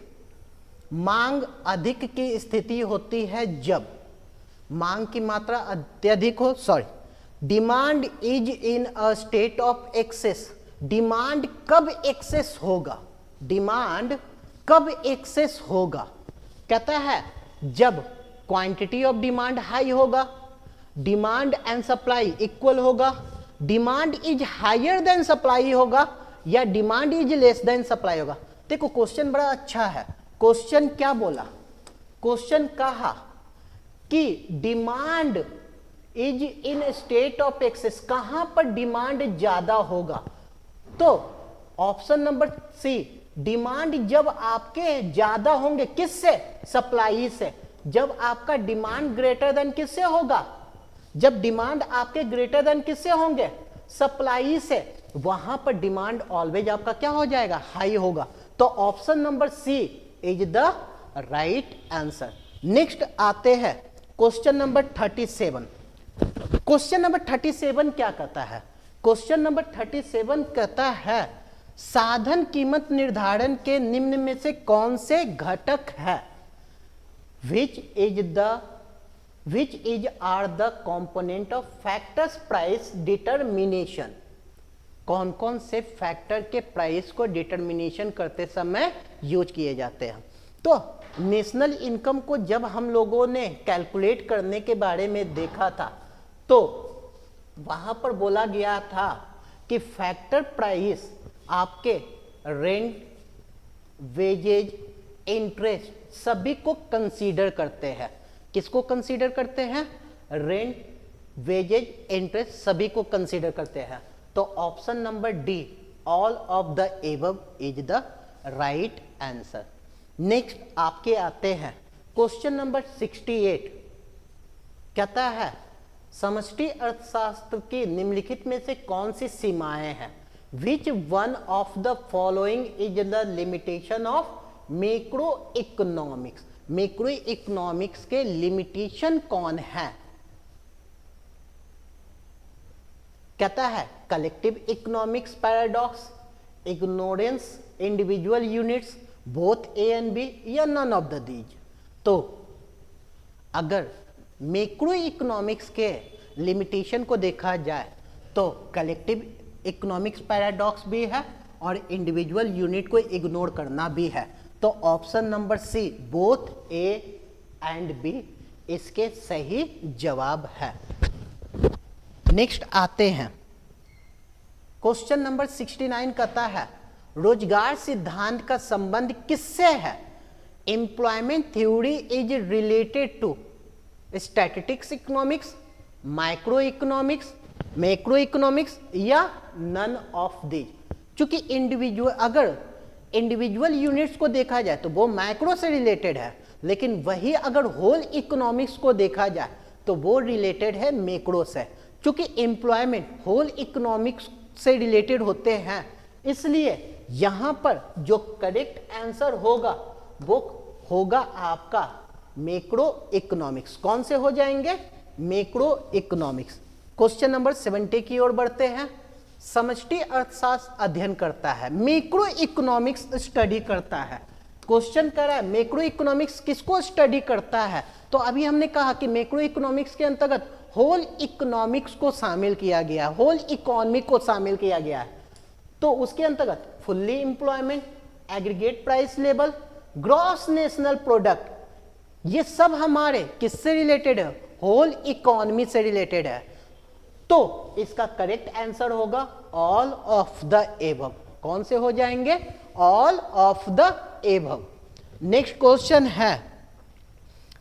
मांग अधिक की स्थिति होती है जब मांग की मात्रा अत्यधिक हो, demand is in a state of excess. Demand कब एक्सेस होगा? डिमांड कब एक्सेस होगा? कहता है जब क्वांटिटी ऑफ डिमांड हाई होगा, डिमांड एंड सप्लाई इक्वल होगा, demand is higher than supply होगा, या demand is less than supply होगा। देखो क्वेश्चन बड़ा अच्छा है। क्वेश्चन क्या बोला? क्वेश्चन कहा कि demand is in state of excess. कहां पर डिमांड ज्यादा होगा? तो ऑप्शन नंबर सी, डिमांड जब आपके ज्यादा होंगे किससे? सप्लाई से। जब आपका डिमांड ग्रेटर देन किससे होगा? जब डिमांड आपके ग्रेटर देन किससे होंगे? सप्लाई से। वहां पर डिमांड ऑलवेज आपका क्या हो जाएगा? हाई होगा। तो option number C is the right answer. Next आते हैं क्वेश्चन नंबर 37। क्वेश्चन नंबर 37 क्या कहता है? क्वेश्चन नंबर 37 कहता है साधन कीमत निर्धारण के निम्न में से कौन से घटक है? which is are the component of factors price determination। कौन कौन से फैक्टर के प्राइस को डिटर्मिनेशन करते समय यूज किए जाते हैं? तो नेशनल इनकम को जब हम लोगों ने कैलकुलेट करने के बारे में देखा था तो वहां पर बोला गया था कि फैक्टर प्राइस आपके रेंट, वेजेज, इंटरेस्ट सभी को कंसीडर करते हैं। किसको कंसीडर करते हैं? रेंट, वेजेज, इंटरेस्ट सभी को कंसीडर करते हैं। तो option number D, all of the above is the right answer. Next आपके आते हैं क्वेश्चन नंबर 68। कहता है समष्टि अर्थशास्त्र की निम्नलिखित में से कौन सी सीमाएं हैं? Which one of the following is the limitation of macro economics. Macro economics के लिमिटेशन कौन है? कहता है collective economics paradox, ignorance, individual units, both A and B, या नन ऑफ द दीज। तो अगर मैक्रो इकोनॉमिक्स के लिमिटेशन को देखा जाए तो कलेक्टिव इकोनॉमिक्स पैराडॉक्स भी है और इंडिविजुअल यूनिट को इग्नोर करना भी है। तो option number C, both A and B इसके सही जवाब है। नेक्स्ट आते हैं क्वेश्चन नंबर 69। कहता है रोजगार सिद्धांत का संबंध किससे है? Employment theory is related to statistics economics, micro economics, macro economics, या नन ऑफ दीज। क्योंकि अगर इंडिविजुअल यूनिट्स को देखा जाए तो वो माइक्रो से रिलेटेड है, लेकिन वही अगर होल इकोनॉमिक्स को देखा जाए तो वो रिलेटेड है मैक्रो से। क्योंकि एम्प्लॉयमेंट होल इकोनॉमिक्स से रिलेटेड होते हैं, इसलिए यहां पर जो करेक्ट आंसर होगा वो होगा आपका मैक्रो इकोनॉमिक्स। कौन से हो जाएंगे? Macro economics. क्वेश्चन नंबर 70 की ओर बढ़ते हैं। समष्टि अर्थशास्त्र अध्ययन करता है, मैक्रो इकोनॉमिक्स स्टडी करता है। क्वेश्चन कर रहा है मैक्रो इकोनॉमिक्स किसको स्टडी करता है? तो अभी हमने कहा कि मैक्रो इकोनॉमिक्स के अंतर्गत होल इकोनॉमिक्स को शामिल किया गया, होल इकोनॉमी को शामिल किया गया है। तो उसके अंतर्गत fully employment, aggregate price level, gross national product, ये सब हमारे किससे रिलेटेड है? होल इकोनॉमी से रिलेटेड है। तो इसका करेक्ट आंसर होगा ऑल ऑफ द एबव। कौन से हो जाएंगे? All of the above. Next question है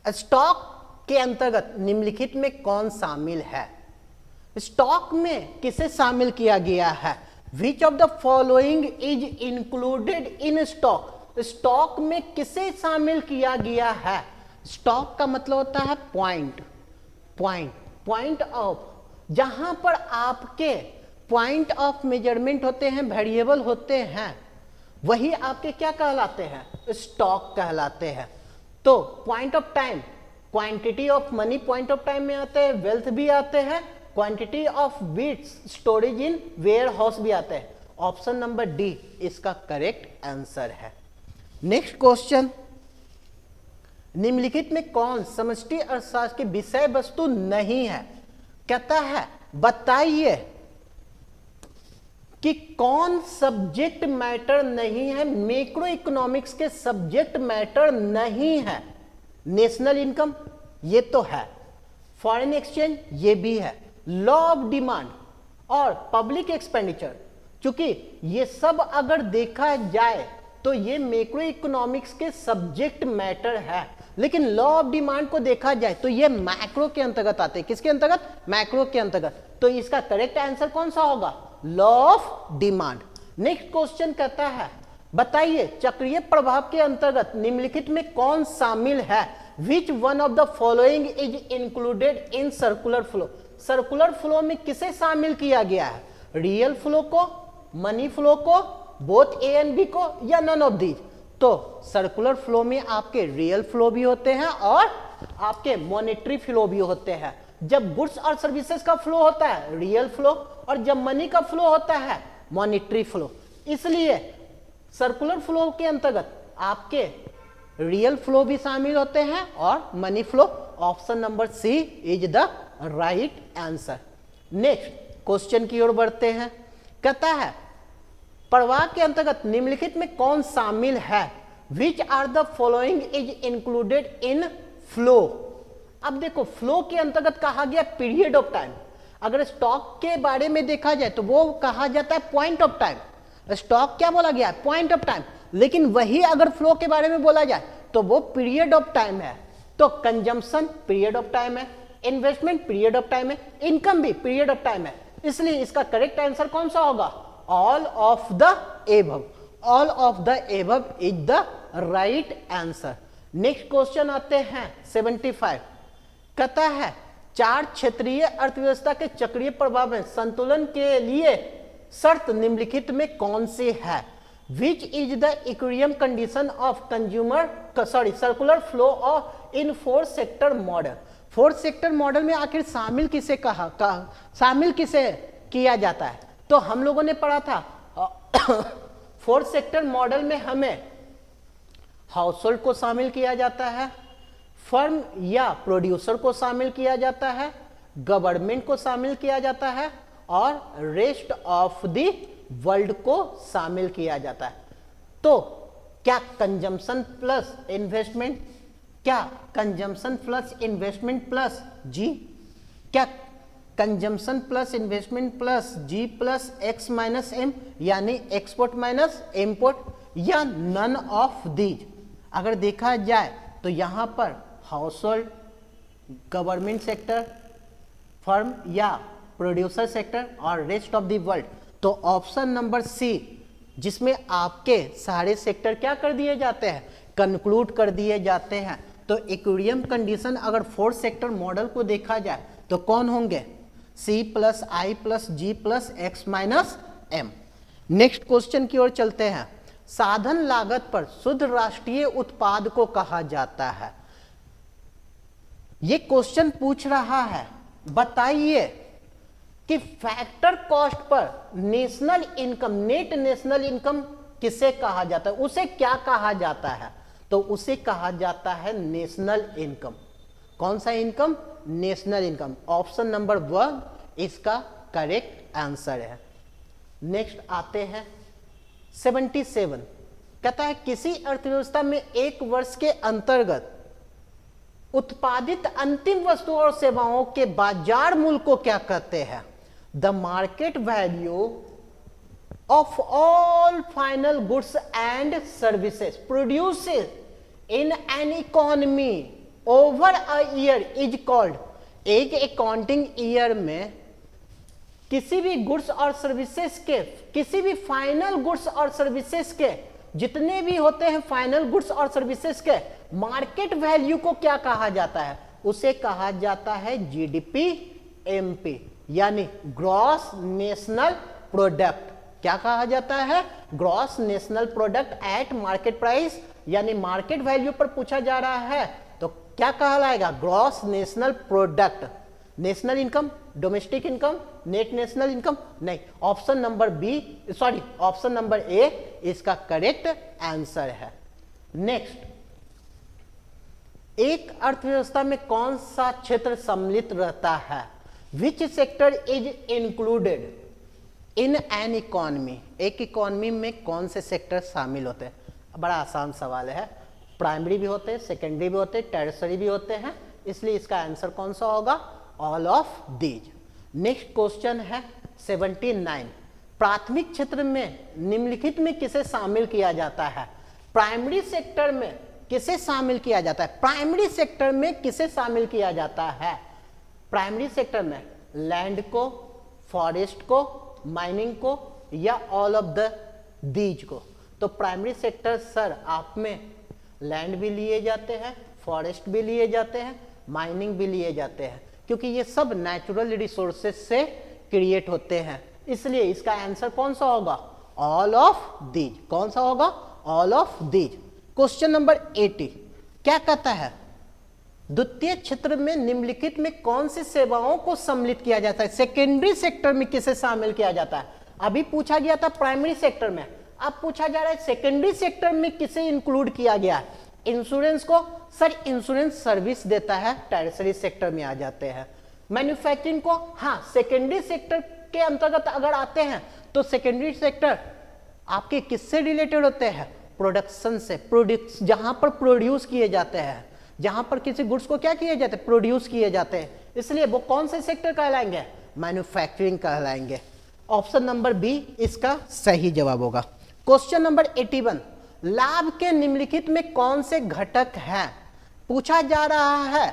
स्टॉक के अंतर्गत निम्नलिखित में कौन शामिल है? स्टॉक में किसे शामिल किया गया है? Which of the following is included in stock. Stock में किसे शामिल किया गया है? स्टॉक का मतलब होता है पॉइंट ऑफ, जहां पर आपके पॉइंट ऑफ मेजरमेंट होते हैं, वेरिएबल होते हैं, वही आपके क्या कहलाते हैं? स्टॉक कहलाते हैं। तो point of time quantity of money point of time में आते हैं, वेल्थ भी आते हैं, quantity of bits storage in warehouse भी आते हैं। ऑप्शन नंबर डी इसका करेक्ट आंसर है। नेक्स्ट क्वेश्चन, निम्नलिखित में कौन समष्टि अर्थशास्त्र की विषय वस्तु नहीं है? कहता है बताइए कि कौन सब्जेक्ट मैटर नहीं है, मैक्रो इकोनॉमिक्स के सब्जेक्ट मैटर नहीं है। नेशनल इनकम ये तो है, फॉरेन एक्सचेंज ये भी है, लॉ ऑफ डिमांड और पब्लिक एक्सपेंडिचर, क्योंकि ये सब अगर देखा जाए तो ये मैक्रो इकोनॉमिक्स के सब्जेक्ट मैटर है, लेकिन लॉ ऑफ डिमांड को देखा जाए तो ये मैक्रो के अंतर्गत आते हैं। किसके अंतर्गत? मैक्रो के अंतर्गत। तो इसका करेक्ट आंसर कौन सा होगा? Law of demand. Next question कहता है बताइए चक्रीय प्रभाव के अंतर्गत निम्नलिखित में कौन शामिल है? विच one of the following is included in circular flow? Circular flow में किसे शामिल किया गया है? रियल फ्लो को, मनी फ्लो को, बोथ ए एंड बी को, या नन ऑफ दीज? तो सर्कुलर फ्लो में आपके रियल फ्लो भी होते हैं और आपके मॉनेटरी फ्लो भी होते हैं। जब गुड्स और सर्विसेज का फ्लो होता है रियल फ्लो, और जब मनी का फ्लो होता है मॉनेटरी फ्लो। इसलिए सर्कुलर फ्लो के अंतर्गत आपके रियल फ्लो भी शामिल होते हैं और money flow. Option number C is the right answer. Next question की ओर बढ़ते हैं। कहता है प्रवाह के अंतर्गत निम्नलिखित में कौन शामिल है? Which are the following is included in flow? अब देखो फ्लो के अंतर्गत कहा गया पीरियड ऑफ टाइम। अगर स्टॉक के बारे में देखा जाए तो वो कहा जाता है पॉइंट ऑफ टाइम। स्टॉक क्या बोला गया है? Point of time. लेकिन वही अगर फ्लो के बारे में बोला जाए तो वो पीरियड ऑफ टाइम है। तो कंजम्पशन पीरियड ऑफ टाइम है, इन्वेस्टमेंट पीरियड ऑफ टाइम है, इनकम भी पीरियड ऑफ टाइम है। इसलिए इसका करेक्ट आंसर कौन सा होगा? All of the above. All of the above is the right answer. Next question आते हैं 75। कहता है चार क्षेत्रीय अर्थव्यवस्था के चक्रीय प्रभाव में संतुलन के लिए शर्त निम्नलिखित में कौन सी है? Which is the equilibrium condition of consumer circular flow of in fourth sector model? Fourth sector model में आखिर शामिल किसे शामिल किसे किया जाता है? तो हम लोगों ने पढ़ा था फोर्थ सेक्टर मॉडल में हमें हाउस होल्ड को शामिल किया जाता है, फर्म या प्रोड्यूसर को शामिल किया जाता है, गवर्नमेंट को शामिल किया जाता है और रेस्ट ऑफ द वर्ल्ड को शामिल किया जाता है। तो क्या कंजम्पशन प्लस इन्वेस्टमेंट, क्या कंजम्पशन प्लस इन्वेस्टमेंट प्लस जी, क्या consumption plus investment plus G plus X minus M, यानी एक्सपोर्ट माइनस इम्पोर्ट, या नन ऑफ दीज? अगर देखा जाए तो यहां पर house hold, government sector, firm या प्रोड्यूसर सेक्टर और रेस्ट ऑफ द वर्ल्ड। तो ऑप्शन नंबर सी, जिसमें आपके सारे सेक्टर क्या कर दिए जाते हैं? कंक्लूड कर दिए जाते हैं। तो इक्विलिब्रियम कंडीशन अगर फोर्थ सेक्टर मॉडल को देखा जाए तो कौन होंगे? C plus I plus G plus X minus M. Next question की ओर चलते हैं। साधन लागत पर शुद्ध राष्ट्रीय उत्पाद को कहा जाता है। ये क्वेश्चन पूछ रहा है बताइए कि factor cost per national income, net national income किसे कहा जाता है? उसे क्या कहा जाता है? तो उसे कहा जाता है नेशनल इनकम। कौन सा income? National income. Option number 1 इसका करेक्ट आंसर है। नेक्स्ट आते हैं 77। कहता है किसी अर्थव्यवस्था में एक वर्ष के अंतर्गत उत्पादित अंतिम वस्तुओं और सेवाओं के बाजार मूल्य को क्या कहते हैं? The market value of all final goods and services produced in an economy over a year is called. एक अकाउंटिंग ईयर में किसी भी गुड्स और सर्विसेज के, किसी भी फाइनल गुड्स और सर्विसेज के, जितने भी होते हैं फाइनल गुड्स और सर्विसेज के मार्केट वैल्यू को क्या कहा जाता है? उसे कहा जाता है जीडीपी एमपी, यानी ग्रॉस नेशनल प्रोडक्ट। क्या कहा जाता है? Gross national product at market price, यानी मार्केट वैल्यू पर पूछा जा रहा है तो क्या कहलाएगा? Gross national product, national income, domestic income, net national income? नहीं, option number B, sorry option number A इसका करेक्ट आंसर है। नेक्स्ट, एक अर्थव्यवस्था में कौन सा क्षेत्र सम्मिलित रहता है? Which sector is included in an economy? एक इकोनॉमी में कौन से सेक्टर शामिल होते हैं? बड़ा आसान सवाल है। प्राइमरी भी होते हैं, सेकेंडरी भी होते हैं, टर्सरी भी होते हैं, इसलिए इसका आंसर कौन सा होगा? All of these. Next question है 79, प्राथमिक क्षेत्र में निम्नलिखित में किसे शामिल किया जाता है? प्राइमरी सेक्टर में किसे शामिल किया जाता है? प्राइमरी सेक्टर में किसे शामिल किया जाता है? प्राइमरी सेक्टर में लैंड को, फॉरेस्ट को, माइनिंग को, या ऑल ऑफ द दीज को? तो प्राइमरी सेक्टर सर आप में लैंड भी लिए जाते हैं, फॉरेस्ट भी लिए जाते हैं, माइनिंग भी लिए जाते हैं, क्योंकि ये सब नेचुरल रिसोर्सेज से क्रिएट होते हैं, इसलिए इसका आंसर कौन सा होगा? All of these. कौन सा होगा? All of these. Question number 80 क्या कहता है? द्वितीय क्षेत्र में निम्नलिखित में कौन सी सेवाओं को सम्मिलित किया जाता है? सेकेंडरी सेक्टर में किसे शामिल किया जाता है? अभी पूछा गया था प्राइमरी सेक्टर में, अब पूछा जा रहा है सेकेंडरी सेक्टर में किसे इंक्लूड किया गया है? इंश्योरेंस को, सर इंश्योरेंस सर्विस देता है, टर्सरी सेक्टर में आ जाते हैं। मैन्युफैक्चरिंग को, हाँ सेकेंडरी सेक्टर के अंतर्गत अगर आते हैं तो सेकेंडरी सेक्टर आपके किससे रिलेटेड होते हैं? प्रोडक्शन से, प्रोड्यूस, जहां पर प्रोड्यूस किए जाते हैं, जहां पर किसी गुड्स को क्या किए जाते हैं? प्रोड्यूस किए जाते हैं, इसलिए वो कौन से सेक्टर कहलाएंगे? मैन्युफैक्चरिंग कहलाएंगे। ऑप्शन नंबर बी इसका सही जवाब होगा। क्वेश्चन नंबर 81, लाभ के निम्नलिखित में कौन से घटक हैं? पूछा जा रहा है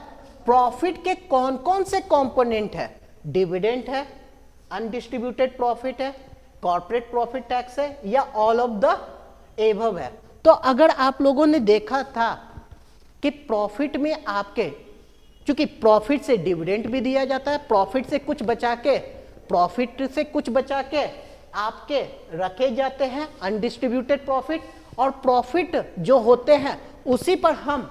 प्रॉफिट के कौन कौन से कंपोनेंट है? डिविडेंड है, अनडिस्ट्रीब्यूटेड प्रॉफिट है, कॉर्पोरेट प्रॉफिट टैक्स है, या ऑल ऑफ द एबव है? तो अगर आप लोगों ने देखा था कि प्रॉफिट में आपके, क्योंकि प्रॉफिट से डिविडेंड भी दिया जाता है, प्रॉफिट से कुछ बचा के, प्रॉफिट से कुछ बचा के आपके रखे जाते हैं अनडिस्ट्रीब्यूटेड प्रॉफिट, और प्रॉफिट जो होते हैं उसी पर हम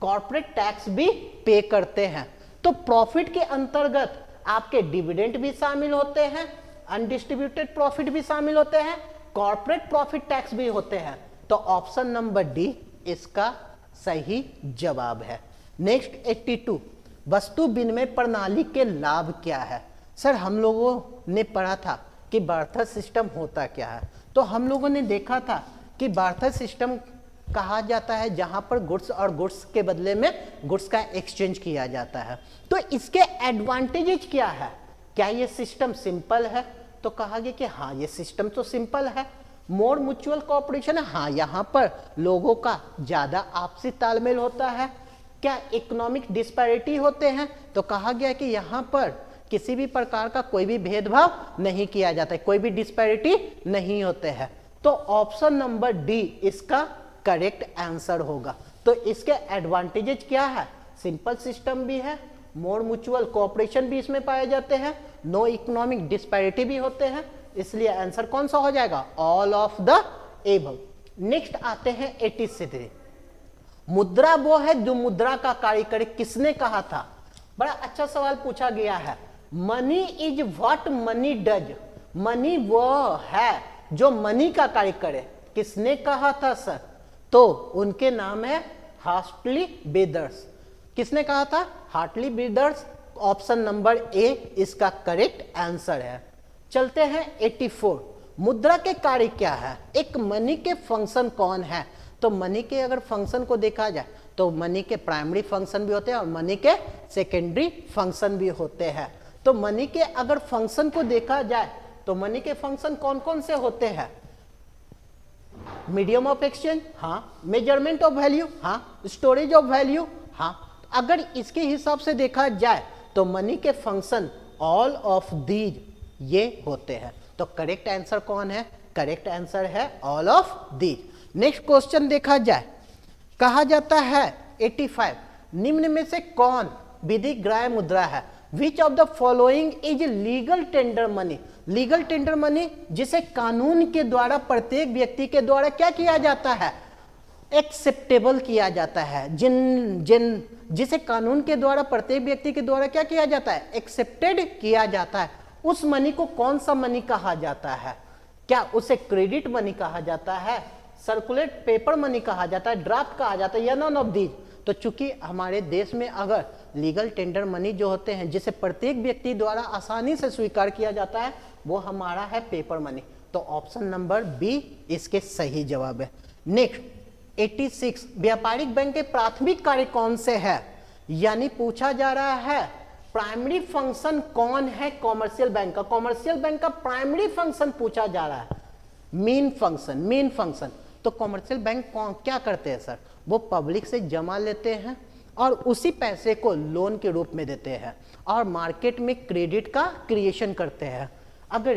कॉर्पोरेट टैक्स भी पे करते हैं। तो प्रॉफिट के अंतर्गत आपके डिविडेंड भी शामिल होते हैं, अनडिस्ट्रीब्यूटेड प्रॉफिट भी शामिल होते हैं, कॉर्पोरेट प्रॉफिट टैक्स भी होते हैं। तो ऑप्शन नंबर डी इसका सही जवाब है। नेक्स्ट 82, वस्तु विनिमय प्रणाली के लाभ क्या है? सर हम लोगों ने पढ़ा था कि बार्टर सिस्टम होता क्या है, तो हम लोगों ने देखा था कि बार्टर सिस्टम कहा जाता है जहां पर गुड्स और गुड्स के बदले में गुड्स का एक्सचेंज किया जाता है। तो इसके एडवांटेजेस क्या है? क्या ये सिस्टम सिंपल है? तो कहा गया कि हाँ ये सिस्टम तो सिंपल है। मोर म्यूचुअल कोऑपरेशन है, हाँ यहाँ पर लोगों का ज्यादा आपसी तालमेल होता है। क्या इकोनॉमिक डिस्पैरिटी होते हैं? तो कहा गया कि यहाँ पर किसी भी प्रकार का कोई भी भेदभाव नहीं किया जाता है, कोई भी डिस्पैरिटी नहीं होते हैं। तो ऑप्शन नंबर डी इसका करेक्ट आंसर होगा। तो इसके एडवांटेजेस क्या है? सिंपल सिस्टम भी है, मोर म्यूचुअल कोऑपरेशन भी इसमें पाए जाते हैं, नो इकोनॉमिक डिस्पैरिटी भी होते हैं, इसलिए आंसर कौन सा हो जाएगा? All of the above. Next आते हैं 83, मुद्रा वो है जो मुद्रा का कार्य करे, किसने कहा था? बड़ा अच्छा सवाल पूछा गया है। Money is what money does, money वो है जो मनी का कार्य करे, किसने कहा था सर? तो उनके नाम है हार्टली ब्रदर्स। किसने कहा था? Hartley brothers. Option number A इसका करेक्ट आंसर है। चलते हैं 84, मुद्रा के कार्य क्या है? एक मनी के फंक्शन कौन है? तो मनी के अगर फंक्शन को देखा जाए तो मनी के प्राइमरी फंक्शन भी होते हैं और मनी के सेकेंडरी फंक्शन भी होते हैं। तो मनी के अगर फंक्शन को देखा जाए तो मनी के फंक्शन कौन कौन से होते हैं? मीडियम ऑफ एक्सचेंज, हाँ, मेजरमेंट ऑफ वैल्यू, हाँ, स्टोरेज ऑफ वैल्यू, हाँ। अगर इसके हिसाब से देखा जाए तो मनी के फंक्शन ऑल ऑफ दीज ये होते हैं। तो करेक्ट आंसर कौन है? करेक्ट आंसर है all of these. Next question देखा जाए, कहा जाता है 85, निम्न में से कौन विधिग्राह्य मुद्रा है? Which of the following is legal tender money? Legal tender money जिसे कानून के द्वारा प्रत्येक व्यक्ति के द्वारा क्या किया जाता है? एक्सेप्टेबल किया जाता है, जिसे कानून के द्वारा प्रत्येक व्यक्ति के द्वारा क्या किया जाता है, एक्सेप्टेड किया जाता है, उस मनी को कौन सा मनी कहा जाता है? क्या उसे क्रेडिट मनी कहा जाता है, सर्कुलेट पेपर मनी कहा जाता है, ड्राफ्ट कहा जाता है, या नॉन ऑफ दीज? तो चूंकि हमारे देश में अगर लीगल टेंडर मनी जो होते हैं जिसे प्रत्येक व्यक्ति द्वारा आसानी से स्वीकार किया जाता है, वो हमारा है पेपर मनी। तो ऑप्शन नंबर बी इसके सही जवाब है। नेक्स्ट 86, व्यापारिक बैंक के प्राथमिक कार्य कौन से है? यानी पूछा जा रहा है प्राइमरी फंक्शन कौन है कॉमर्शियल बैंक का? कॉमर्शियल बैंक का प्राइमरी फंक्शन पूछा जा रहा है, मेन फंक्शन। तो कॉमर्शियल बैंक क्या करते हैं सर? वो पब्लिक से जमा लेते हैं और उसी पैसे को लोन के रूप में देते हैं और मार्केट में क्रेडिट का क्रिएशन करते हैं। अगर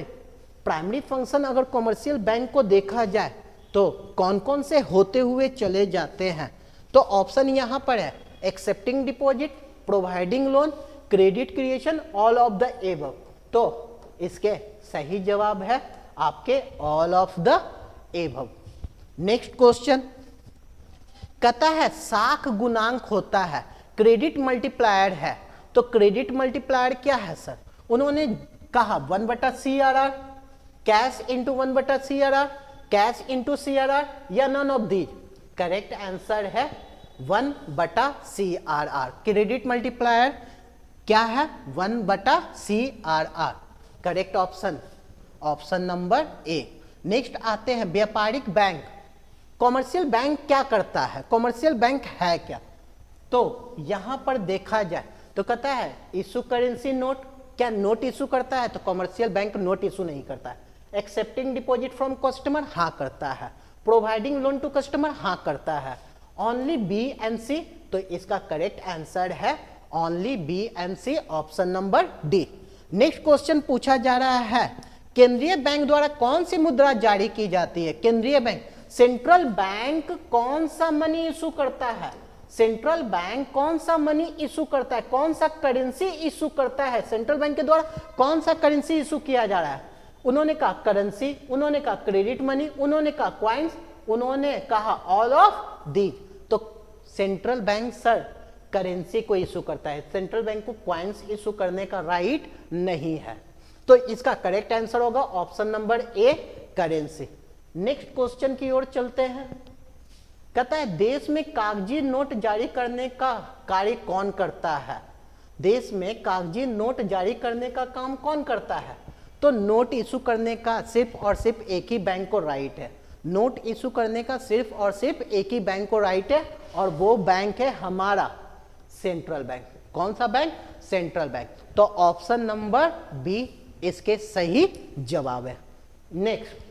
प्राइमरी फंक्शन अगर कॉमर्शियल बैंक को देखा जाए तो कौन कौन से होते हुए चले जाते हैं? तो ऑप्शन यहां पर है accepting deposit, providing loan, credit creation, all of the above. तो इसके सही जवाब है आपके all of the above. Next question कहता है साख गुणांक होता है, क्रेडिट मल्टीप्लायर है। तो क्रेडिट मल्टीप्लायर क्या है सर? उन्होंने कहा 1/CRR, cash into 1/CRR, cash into CRR, या none of these? Correct answer है 1/CRR। क्रेडिट मल्टीप्लायर क्या है? 1/CRR। Correct option number A. Next आते हैं व्यापारिक बैंक। कॉमर्शियल बैंक क्या करता है? कॉमर्शियल बैंक है क्या? तो यहां पर देखा जाए तो कहता है इशू करेंसी नोट। क्या नोट इशू करता है? तो कॉमर्शियल बैंक नोट इशू नहीं करता है। एक्सेप्टिंग डिपॉजिट फ्रॉम कस्टमर, हाँ करता है। प्रोवाइडिंग लोन टू कस्टमर, हाँ करता है। ओनली बी एंड सी, तो इसका करेक्ट आंसर है only B and C, option number D. Next question पूछा जा रहा है केंद्रीय बैंक द्वारा कौन सी मुद्रा जारी की जाती है? केंद्रीय बैंक, सेंट्रल बैंक कौन सा मनी इशू करता है? सेंट्रल बैंक कौन सा मनी इशू करता है? कौन सा करेंसी इशू करता है? सेंट्रल बैंक के द्वारा कौन सा करेंसी इशू किया जा रहा है? उन्होंने कहा करेंसी, उन्होंने कहा क्रेडिट मनी, उन्होंने कहा क्वाइंस, उन्होंने कहा ऑल ऑफ दीज। तो सेंट्रल बैंक सर करेंसी को इशू करता है, सेंट्रल बैंक को क्वाइंस इशू करने का राइट नहीं है। तो इसका करेक्ट आंसर होगा ऑप्शन नंबर ए, करेंसी। नेक्स्ट क्वेश्चन की ओर चलते हैं। कहता है देश में कागजी नोट जारी करने का कार्य कौन करता है? देश में कागजी नोट जारी करने का काम कौन करता है? तो नोट इशू करने का सिर्फ और सिर्फ एक ही बैंक को राइट है। नोट इशू करने का सिर्फ और सिर्फ एक ही बैंक को राइट है और वो बैंक है हमारा सेंट्रल बैंक। कौन सा बैंक? Central bank. तो ऑप्शन नंबर बी इसके सही जवाब है। नेक्स्ट,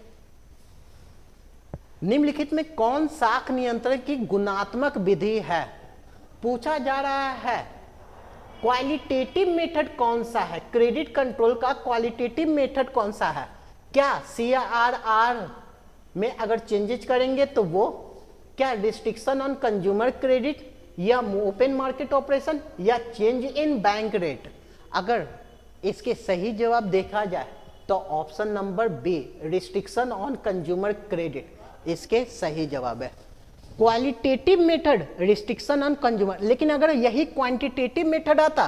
निम्नलिखित में कौन साख नियंत्रण की गुणात्मक विधि है? पूछा जा रहा है क्वालिटेटिव मेथड कौन सा है? क्रेडिट कंट्रोल का क्वालिटेटिव मेथड कौन सा है? क्या CRR में अगर चेंजेस करेंगे तो वो क्या रिस्ट्रिक्शन ऑन कंज्यूमर क्रेडिट, या ओपन मार्केट ऑपरेशन, या चेंज इन बैंक रेट? अगर इसके सही जवाब देखा जाए तो option number B, restriction on consumer credit, इसके सही जवाब है। Qualitative method, restriction on consumer. लेकिन अगर यही क्वांटिटेटिव मेथड आता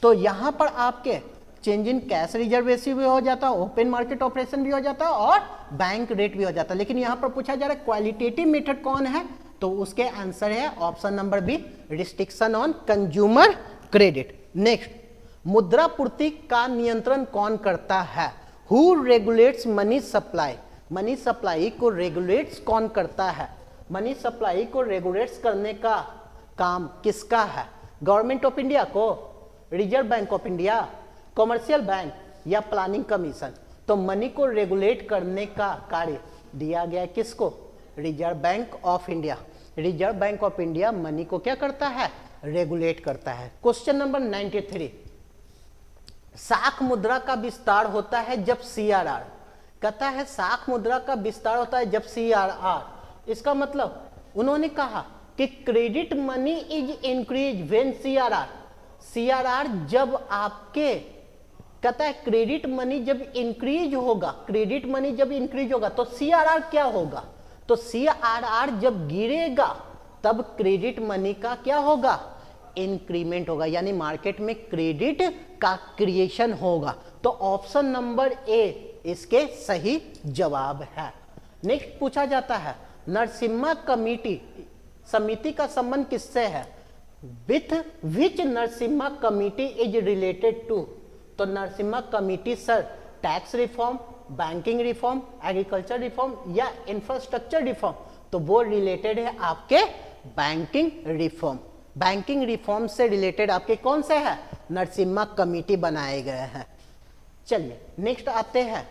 तो यहां पर आपके change in cash reserve ratio भी हो जाता, ओपन मार्केट ऑपरेशन भी हो जाता और बैंक रेट भी हो जाता। लेकिन यहां पर पूछा जा रहा है क्वालिटेटिव मेथड कौन है, तो उसके आंसर है option number B, restriction on consumer credit. Next, मुद्रा पूर्ति का नियंत्रण कौन करता है? Who regulates money supply? Money supply को रेगुलेट्स कौन करता है? मनी सप्लाई को रेगुलेट्स करने का काम किसका है? गवर्नमेंट ऑफ इंडिया को, reserve bank of India, commercial bank, या प्लानिंग कमीशन? तो मनी को रेगुलेट करने का कार्य दिया गया किसको? Reserve bank of India. Reserve bank of India money को क्या करता है? रेगुलेट करता है। क्वेश्चन नंबर 93, साख मुद्रा का विस्तार होता है जब CRR। कहता है साख मुद्रा का विस्तार होता है जब CRR। इसका मतलब उन्होंने कहा कि credit money is increase when CRR जब आपके, कहता है क्रेडिट मनी जब इंक्रीज होगा, क्रेडिट मनी जब इंक्रीज होगा तो CRR क्या होगा? तो CRR जब गिरेगा तब क्रेडिट मनी का क्या होगा, इंक्रीमेंट होगा, यानी मार्केट में क्रेडिट का क्रिएशन होगा। तो ऑप्शन नंबर ए इसके सही जवाब है। नेक्स्ट पूछा जाता है नरसिम्हा कमेटी समिति का संबंध किससे है, with which Narasimha committee is related to. तो Narasimha committee sir tax reform, banking reform, agriculture reform या इंफ्रास्ट्रक्चर रिफॉर्म, तो वो रिलेटेड है आपके बैंकिंग रिफॉर्म। बैंकिंग रिफॉर्म से रिलेटेड आपके कौन से है, नरसिम्हा कमेटी बनाए गए हैं। चलिए नेक्स्ट आते हैं,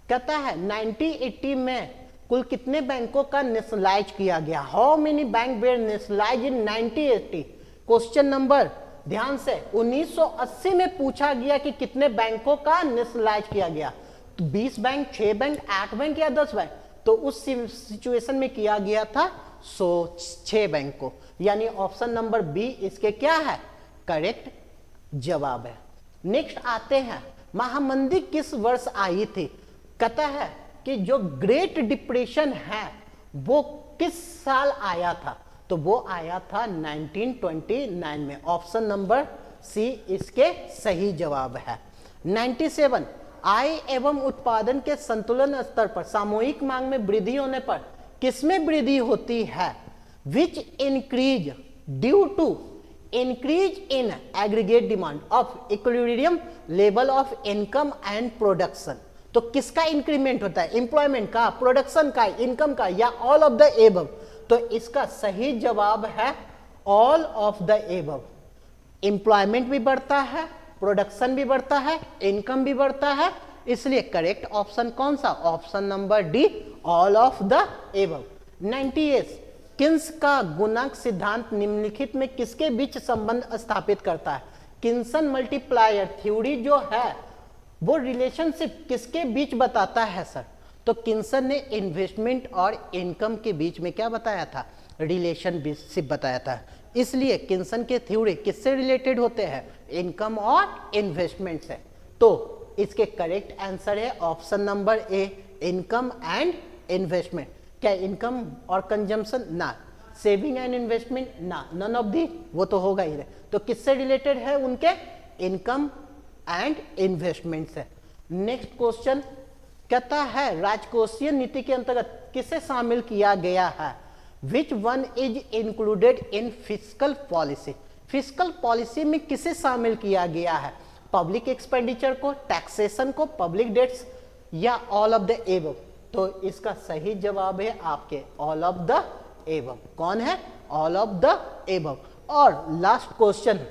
कहता है 1980 में कुल कितने बैंकों का नेशनलाइज किया गया, how many bank were nationalise in 1980। Question number ध्यान से 1980 में पूछा गया कि कितने बैंकों का नेशनलाइज किया गया, तो 20 बैंक, 6 बैंक, 8 बैंक या 10 बैंक। तो उस सिचुएशन में किया गया था 6 बैंक को, यानी ऑप्शन नंबर बी इसके क्या है, करेक्ट जवाब है। नेक्स्ट आते हैं महामंदी किस वर्ष आई थी, कहता है कि जो ग्रेट डिप्रेशन है वो किस साल आया था, तो वो आया था 1929 में। ऑप्शन नंबर सी इसके सही जवाब है। 97 आय एवं उत्पादन के संतुलन स्तर पर सामूहिक मांग में वृद्धि होने पर किसमें वृद्धि होती है, which increase due to increase in aggregate demand of equilibrium level of income and production. तो किसका इंक्रीमेंट होता है, एम्प्लॉयमेंट का, प्रोडक्शन का, इनकम का, या ऑल ऑफ द एबव। तो इसका सही जवाब है all of the above. Employment भी बढ़ता है, प्रोडक्शन भी बढ़ता है, इनकम भी बढ़ता है, इसलिए करेक्ट ऑप्शन कौन सा, option number D all of the above. 98 Keynes का गुणांक सिद्धांत निम्नलिखित में किसके बीच संबंध स्थापित करता है। किन्सन मल्टीप्लायर थ्योरी जो है वो रिलेशनशिप किसके बीच बताता है सर, तो किन्सन ने इन्वेस्टमेंट और इनकम के बीच में क्या बताया था, रिलेशनशिप बताया था। इसलिए किन्सन के थ्योरी किससे रिलेटेड होते हैं, इनकम और इन्वेस्टमेंट से। तो इसके करेक्ट आंसर है option number A income and investment. क्या इनकम और कंजम्पशन ना, सेविंग एंड इन्वेस्टमेंट ना, नन ऑफ दी, वो तो होगा ही। तो किससे रिलेटेड है उनके, इनकम एंड इन्वेस्टमेंट से। नेक्स्ट क्वेश्चन कहता है राजकोषीय नीति के अंतर्गत किसे शामिल किया गया है, which one is included in fiscal policy. Fiscal policy में किसे शामिल किया गया है, पब्लिक एक्सपेंडिचर को, टैक्सेशन को, पब्लिक डेट्स या ऑल ऑफ द एबव। तो इसका सही जवाब है आपके ऑल ऑफ द एबव। कौन है, ऑल ऑफ द एबव। और लास्ट क्वेश्चन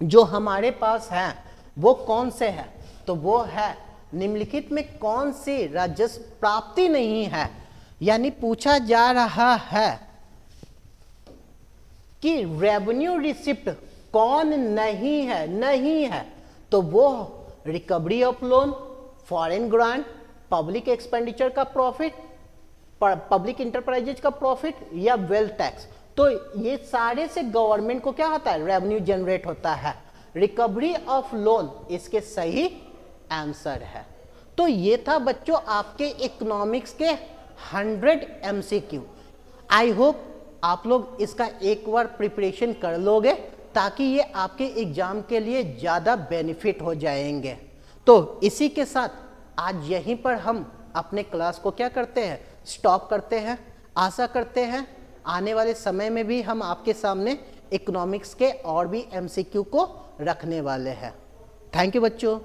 जो हमारे पास है वो कौन से है, तो वो है निम्नलिखित में कौन सी राजस्व प्राप्ति नहीं है, यानी पूछा जा रहा है कि रेवेन्यू रिसिप्ट कौन नहीं है, नहीं है, तो वो recovery of loan, foreign grant, public expenditure का प्रॉफिट, पब्लिक इंटरप्राइजेज का प्रॉफिट या वेल्थ टैक्स। तो ये सारे से गवर्नमेंट को क्या होता है, रेवेन्यू जनरेट होता है। रिकवरी ऑफ लोन इसके सही आंसर है। तो ये था बच्चों आपके इकोनॉमिक्स के 100 MCQ। आई होप आप लोग इसका एक बार प्रिपरेशन कर लोगे ताकि ये आपके एग्जाम के लिए ज़्यादा बेनिफिट हो जाएंगे। तो इसी के साथ आज यहीं पर हम अपने क्लास को क्या करते हैं, स्टॉप करते हैं। आशा करते हैं आने वाले समय में भी हम आपके सामने इकोनॉमिक्स के और भी MCQ को रखने वाले हैं। थैंक यू बच्चों।